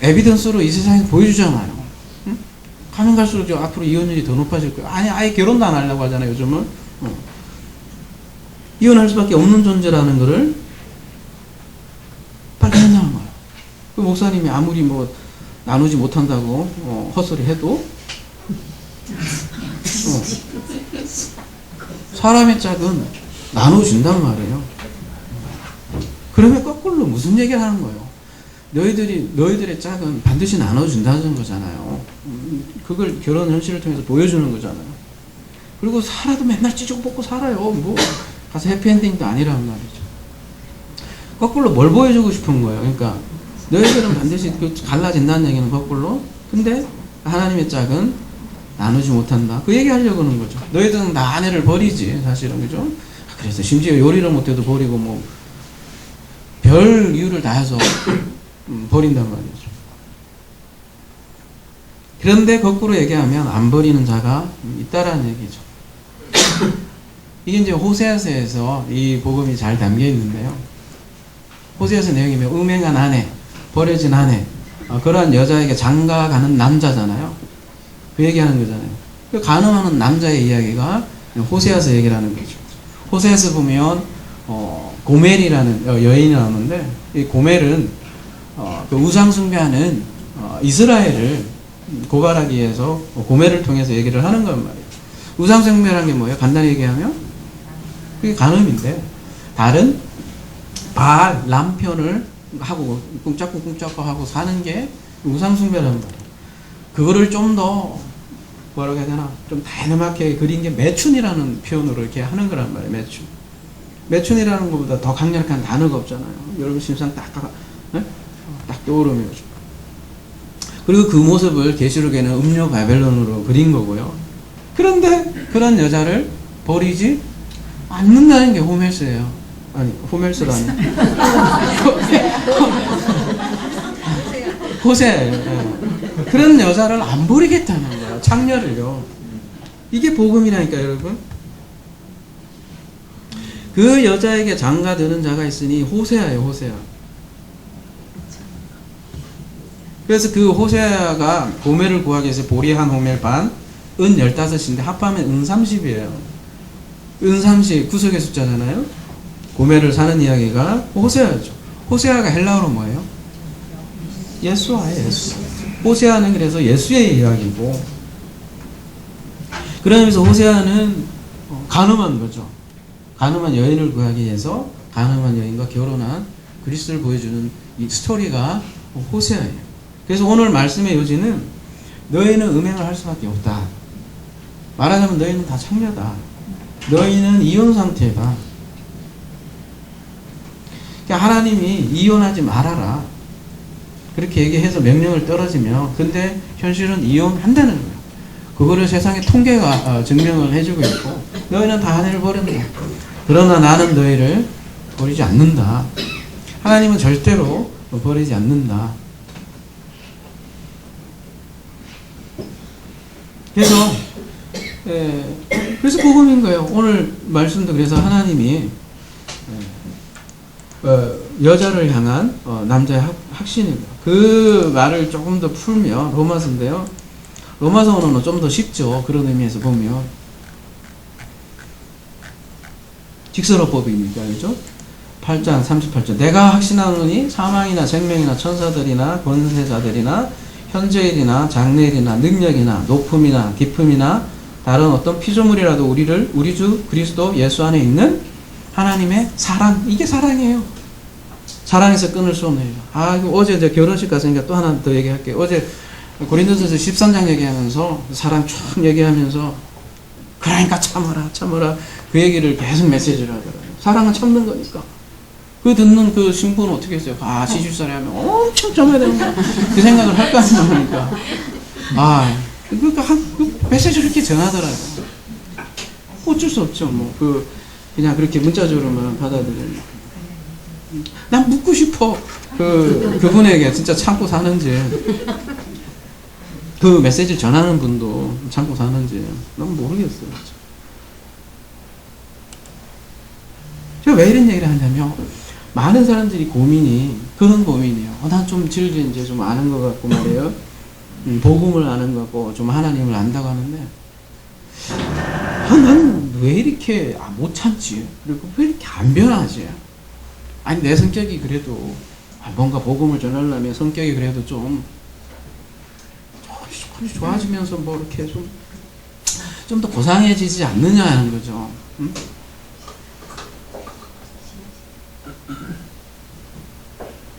에비던스로 이 세상에서 보여주잖아요. 응? 가면 갈수록 앞으로 이혼율이 더 높아질 거예요. 아예 결혼도 안 하려고 하잖아요. 요즘은. 이혼할 수밖에 없는 존재라는 것을 발견한다는 거예요. 그 목사님이 아무리 뭐 나누지 못한다고 헛소리 해도 사람의 짝은 나눠준단 말이에요. 그러면 거꾸로 무슨 얘기를 하는 거예요? 너희들의 짝은 반드시 나눠준다는 거잖아요. 그걸 결혼 현실을 통해서 보여주는 거잖아요. 그리고 살아도 맨날 찌죽 뽑고 살아요. 뭐 가서 해피엔딩도 아니란 말이죠. 거꾸로 뭘 보여주고 싶은 거예요? 그러니까 너희들은 반드시 갈라진다는 얘기는 거꾸로. 근데 하나님의 짝은 나누지 못한다. 그 얘기 하려고 하는 거죠. 너희들은 나 아내를 버리지 사실은. 그죠? 그래서 심지어 요리를 못해도 버리고 뭐 별 이유를 다 해서 버린단 말이죠. 그런데 거꾸로 얘기하면 안 버리는 자가 있다라는 얘기죠. 이게 이제 호세아서에서 이 복음이 잘 담겨 있는데요. 호세아서 내용이 뭐 음행한 아내, 버려진 아내, 그러한 여자에게 장가가는 남자잖아요. 그 얘기하는 거잖아요. 그 간음하는 남자의 이야기가 호세아서 얘기라는 거죠. 호세아서 보면 고멜이라는 여인이 나오는데 이 고멜은 그 우상 숭배하는 이스라엘을 고발하기 위해서 고멜을 통해서 얘기를 하는 건 말이에요. 우상 숭배라는 게 뭐예요? 간단히 얘기하면 그게 간음인데 다른 바알 남편을 하고 꿍짝꿍짝꿍 하고 사는 게 우상 숭배라는 말이에요. 그거를 좀 더 뭐라고 해야 되나 좀 다이나믹하게 그린 게 매춘이라는 표현으로 이렇게 하는 거란 말이에요. 매춘. 매춘이라는 것보다 더 강력한 단어가 없잖아요. 여러분 심상 딱 떠오르면 그리고 그 모습을 계시록에는 음녀 바벨론으로 그린 거고요. 그런데 그런 여자를 버리지 않는다는 게 호멜스예요. 아니, 호멜스라니. 호세예요. 그런 여자를 안 버리겠다는 거야. 창녀를요. 이게 복음이라니까, 여러분. 그 여자에게 장가드는 자가 있으니 호세아예요, 호세아. 그래서 그 호세아가 고멜을 구하기 위해서 보리 한 호멜 반, 은 15인데 합하면 은 30이에요. 은 30, 구석의 숫자잖아요. 고멜을 사는 이야기가 호세아죠. 호세아가 헬라어로 뭐예요? 예수아예요, 예수. 호세아는 그래서 예수의 이야기고, 그러면서 호세아는 가늠한 거죠. 가늠한 여인을 구하기 위해서 가늠한 여인과 결혼한 그리스도를 보여주는 이 스토리가 호세아예요. 그래서 오늘 말씀의 요지는 너희는 음행을 할 수밖에 없다. 말하자면 너희는 다 창녀다. 너희는 이혼 상태다. 그러니까 하나님이 이혼하지 말아라. 그렇게 얘기해서 명령을 떨어지며, 근데 현실은 이혼한다는 거예요. 그거를 세상의 통계가 증명을 해주고 있고, 너희는 다 아내를 버린다. 그러나 나는 너희를 버리지 않는다. 하나님은 절대로 버리지 않는다. 그래서 복음인 거예요. 오늘 말씀도 그래서 하나님이 여자를 향한 남자의 확신입니다. 그 말을 조금 더 풀면 로마서인데요. 로마서는 좀 더 쉽죠. 그런 의미에서 보면 직선어법이니까, 그죠? 8장 38절 내가 확신하노니 사망이나 생명이나 천사들이나 권세자들이나 현재일이나 장래일이나 능력이나 높음이나 깊음이나 다른 어떤 피조물이라도 우리 주 그리스도 예수 안에 있는 하나님의 사랑, 이게 사랑이에요. 사랑에서 끊을 수 없네요. 어제 이제 결혼식 갔으니까 또 하나 더 얘기할게요. 어제 고린도전서 13장 얘기하면서 사랑 쭉 얘기하면서 그러니까 참아라 그 얘기를 계속 메시지를 하더라고요. 사랑은 참는 거니까. 그 듣는 그 신부는 어떻게 했어요? 시집살이 하면 엄청 참아야 되는 거야. 그 생각을 할 거 아니니까. 그 메시지를 이렇게 전하더라고요. 어쩔 수 없죠. 그냥 그렇게 문자적으로만 받아들여요. 난 묻고 싶어. 그분에게 진짜 참고 사는지. 그 메시지를 전하는 분도 참고 사는지. 난 모르겠어요. 제가 왜 이런 얘기를 하냐면, 많은 사람들이 고민이 그런 고민이에요. 난 좀 진리 이제 좀 아는 것 같고 말이에요. 복음을 아는 것 같고 좀 하나님을 안다고 하는데, 나는 왜 이렇게 못 참지? 그리고 왜 이렇게 안 변하지? 아니, 내 성격이 그래도 뭔가 복음을 전하려면 성격이 그래도 좀 좋아지면서 이렇게 좀 더 고상해지지 않느냐 하는 거죠. 응?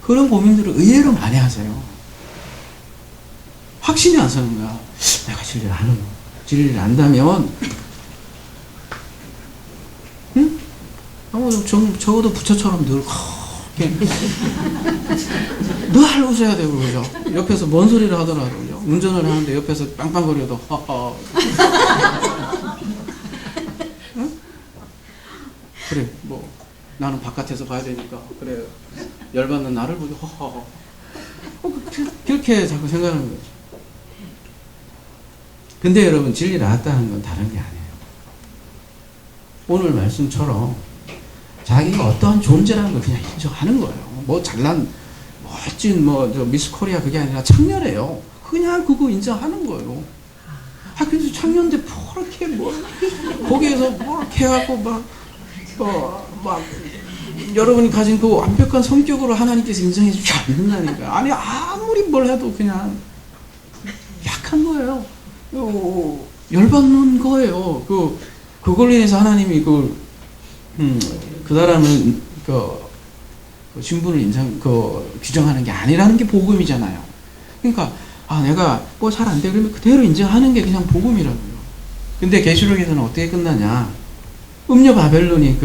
그런 고민들을 의외로 많이 하세요. 확신이 안 서는 거야. 내가 진리를 아는 거. 진리를 안다면, 응? 적어도 부처처럼 늘 웃어야 되고, 그죠? 옆에서 뭔 소리를 하더라도, 운전을 하는데 옆에서 빵빵거려도, 응? 그래, 나는 바깥에서 봐야 되니까, 그래, 열받는 나를 보고, 그렇게 자꾸 생각하는 거죠. 근데 여러분, 진리를 알았다는 건 다른 게 아니에요. 오늘 말씀처럼 자기가 어떠한 존재라는 걸 그냥 인정하는 거예요. 잘난, 멋진, 미스 코리아 그게 아니라 창녀래요. 그냥 그거 인정하는 거예요. 그래서 창녀인데, 이렇게 거기에서 이렇게 해갖고, 여러분이 가진 그 완벽한 성격으로 하나님께서 인정해 주지 않는다니까. 아니, 아무리 뭘 해도 그냥 약한 거예요. 열받는 거예요. 그걸로 인해서 하나님이 그 사람을, 신분을 규정하는 게 아니라는 게 복음이잖아요. 그러니까, 내가 잘 안 돼. 그러면 그대로 인정하는 게 그냥 복음이라고요. 근데 계시록에서는 어떻게 끝나냐. 음녀 바벨론이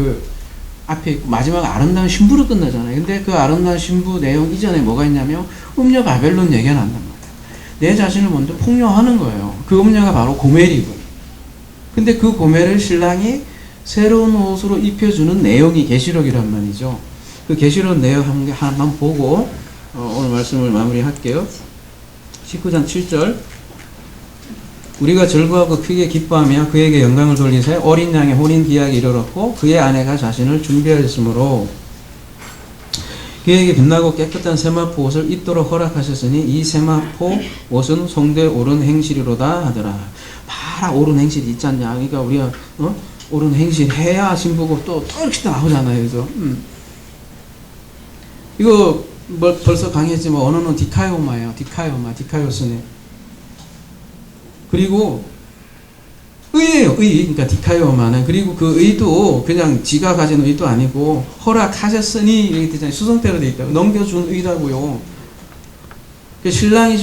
앞에 있고 마지막 아름다운 신부로 끝나잖아요. 근데 그 아름다운 신부 내용 이전에 뭐가 있냐면 음녀 바벨론 얘기가 난단 말이에요. 내 자신을 먼저 폭로하는 거예요. 그 음녀가 바로 고멜이고. 근데 그 고멜을 신랑이 새로운 옷으로 입혀주는 내용이 계시록이란 말이죠. 그 계시록 내용 한번 보고 오늘 말씀을 마무리할게요. 19장 7절. 우리가 즐거워하고 크게 기뻐하며 그에게 영광을 돌리세 어린 양의 혼인 기약이 이르렀고 그의 아내가 자신을 준비하였으므로 그에게 빛나고 깨끗한 세마포 옷을 입도록 허락하셨으니 이 세마포 옷은 성도의 옳은 행실이로다 하더라. 봐라, 옳은 행실이 있지 않냐. 그러니까 우리가 옳은 행실 해야 신부고 또 이렇게 나오잖아요. 그죠? 이거 뭐 벌써 강의했지만 언어는 디카이오마예요. 디카이오스네. 그리고 의예요. 의. 그러니까 디카이오마는. 그리고 그 의도 그냥 지가 가진 의도 아니고 허락하셨으니 이렇게 되잖아요. 수성태로 되어 있다고. 넘겨준 의라고요. 신랑이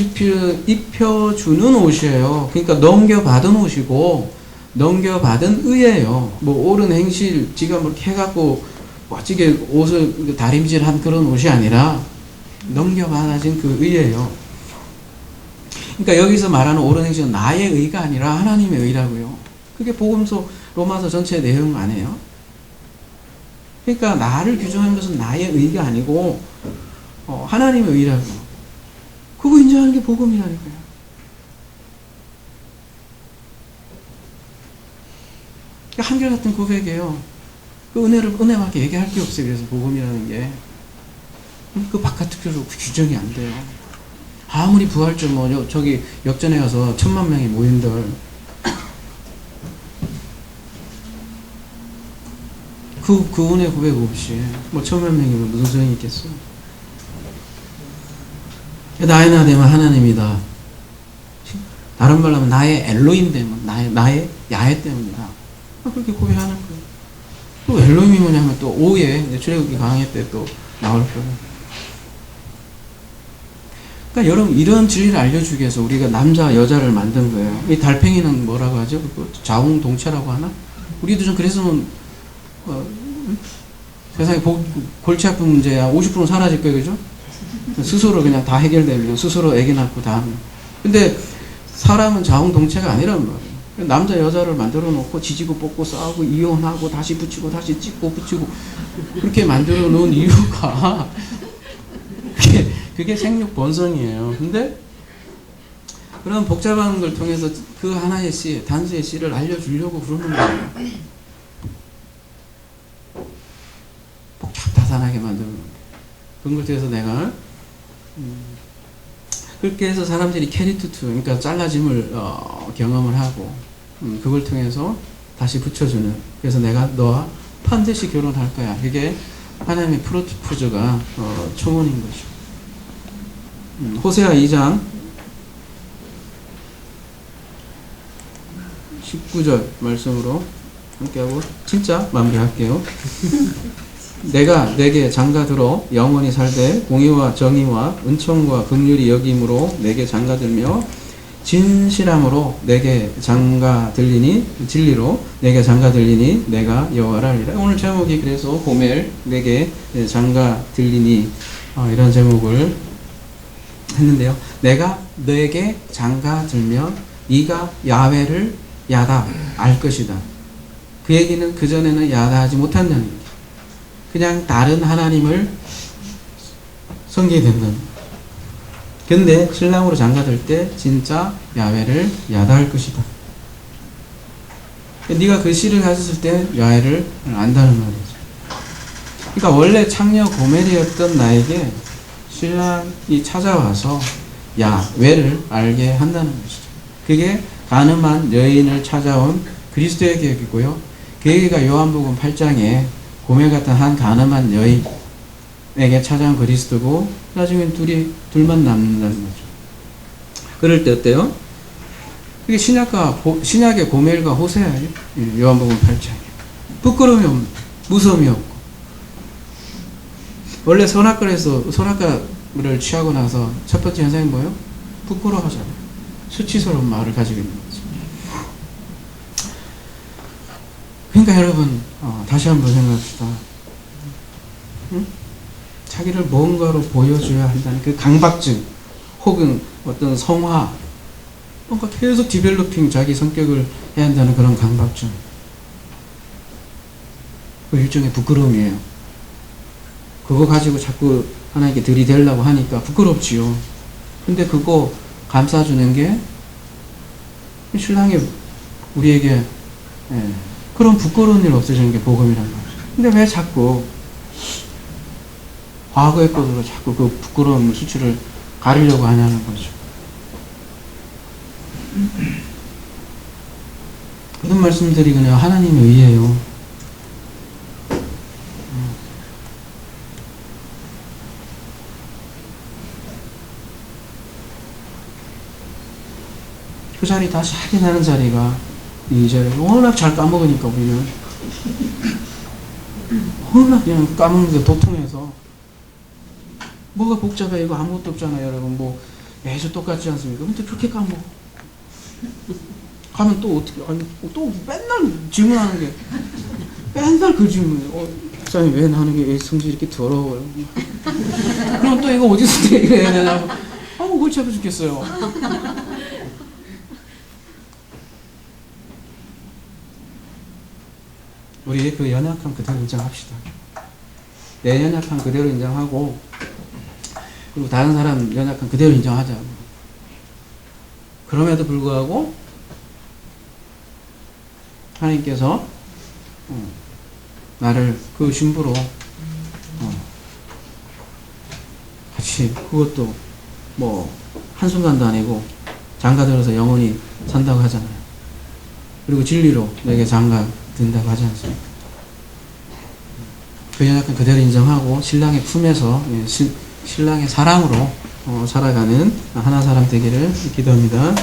입혀주는 옷이에요. 그러니까 넘겨받은 옷이고 넘겨받은 의예요. 뭐 옳은 행실 지가 뭐 이렇게 해갖고 멋지게 옷을 다림질한 그런 옷이 아니라 넘겨받아진 그 의예요. 그러니까 여기서 말하는 옳은 행실은 나의 의가 아니라 하나님의 의라고요. 그게 복음서 로마서 전체 내용 아니에요. 그러니까 나를 규정하는 것은 나의 의가 아니고 하나님의 의라고요. 그거 인정하는 게 복음이라니까요. 한결같은 고백이에요. 그 은혜밖에 얘기할 게 없어요. 그래서 복음이라는 게. 그 바깥으로 규정이 안 돼요. 아무리 부활절 저기 역전에 가서 1000만 명이 모인들 그 은혜 고백 없이 1000만 명이면 무슨 소용이 있겠어. 나의 나 되면 하나님이다. 다른 말로 하면 나의 엘로임 되면 나의 야훼 때문이다. 그렇게 고백하는 거예요. 또 엘로임이 뭐냐 하면 또 오후에 출애굽기 강의 때 또 나올 거예요. 그러니까 여러분 이런 진리를 알려주기 위해서 우리가 남자 여자를 만든 거예요. 이 달팽이는 뭐라고 하죠? 자웅동체라고 하나? 우리도 좀 그랬으면 세상에 골치 아픈 문제야 50%는 사라질 거예요. 그죠? 스스로 그냥 다 해결되면 스스로 애기 낳고 다 하면. 근데 사람은 자웅동체가 아니란 말이에요. 남자 여자를 만들어 놓고 지지고 뽑고 싸우고 이혼하고 다시 붙이고 다시 찢고 붙이고 그렇게 만들어 놓은 이유가 그게 생육 본성이에요. 근데 그런 복잡한 걸 통해서 그 하나의 씨, 단수의 씨를 알려주려고 그러는 거예요. 복잡다산하게 만드는 거예요. 그런 걸 통해서 내가 그렇게 해서 사람들이 캐리투투, 그러니까 잘라짐을 경험을 하고 그걸 통해서 다시 붙여주는. 그래서 내가 너와 반드시 결혼할 거야. 그게 하나님의 프로포즈가 초문인 거죠. 호세아 2장 19절 말씀으로 함께하고 진짜 마무리할게요. 내가 내게 장가들어 영원히 살되 공의와 정의와 은총과 긍휼이 여김으로 내게 장가들며 진실함으로 내게 장가들리니 진리로 내게 장가들리니 내가 여호와라 하리라. 오늘 제목이 그래서 고멜 내게 장가들리니 이런 제목을 했는데요. 내가 너에게 장가들면 네가 야훼를 야다 알 것이다. 그 얘기는 그전에는 야다하지 못한다는 얘기. 그냥 다른 하나님을 섬기게 된다는. 근데 신랑으로 장가들 때 진짜 야훼를 야다할 것이다. 네가 그 씨를 가졌을 때 야훼를 안다는 말이죠. 그러니까 원래 창녀 고멜이었던 나에게 신랑이 찾아와서 야훼를 알게 한다는 것이죠. 그게 가늠한 여인을 찾아온 그리스도의 계획이고요. 그 얘기가 요한복음 8장에 고멜 같은 한 가늠한 여인에게 찾아온 그리스도고 나중엔 둘만 남는다는 거죠. 그럴 때 어때요? 이게 신약의 고멜과 호세아예요. 요한복음 8장에 부끄러움이 없고 무서움이 없고. 원래 선악과를 취하고 나서 첫 번째 현상이 뭐예요? 부끄러워하잖아요. 수치스러운 마음을 가지고 있는 거죠. 그러니까 여러분 다시 한번 생각합시다. 응? 자기를 뭔가로 보여줘야 한다는 그 강박증 혹은 어떤 성화, 뭔가 계속 디벨로핑 자기 성격을 해야 한다는 그런 강박증. 그 일종의 부끄러움이에요. 그거 가지고 자꾸 하나님께 들이대려고 하니까 부끄럽지요. 근데 그거 감싸주는 게 신랑이 우리에게 그런 부끄러운 일 없애주는 게 복음이란 말이에요. 근데 왜 자꾸 과거의 것으로 자꾸 그 부끄러움 수치를 가리려고 하냐는 거죠. 이런 말씀들이 그냥 하나님의 의예요. 그 자리 다시 확인하는 자리가 이 자리 워낙 잘 까먹으니까 우리는 워낙 그냥 까먹는 게 도통해서 뭐가 복잡해 이거 아무것도 없잖아요 여러분. 뭐 매주 똑같지 않습니까? 근데 그렇게 까먹어. 가면 또 어떻게 아니 또 맨날 질문하는 게 맨날 그 질문. 목사님 왜 나는 게 성질이 이렇게 더러워요? 그럼 또 이거 어디서 얘기를 해야 되냐고. 골치 아파 죽겠어요. 우리 그 연약함 그대로 인정합시다. 내 연약함 그대로 인정하고 그리고 다른 사람 연약함 그대로 인정하자. 그럼에도 불구하고 하나님께서 나를 그 신부로 같이 그것도 뭐 한순간도 아니고 장가들어서 영원히 산다고 하잖아요. 그리고 진리로 내게 장가 든다고 하지 않습니까? 그 연약함 그대로 인정하고 신랑의 품에서 신랑의 사랑으로 살아가는 하나 사람 되기를 기도합니다.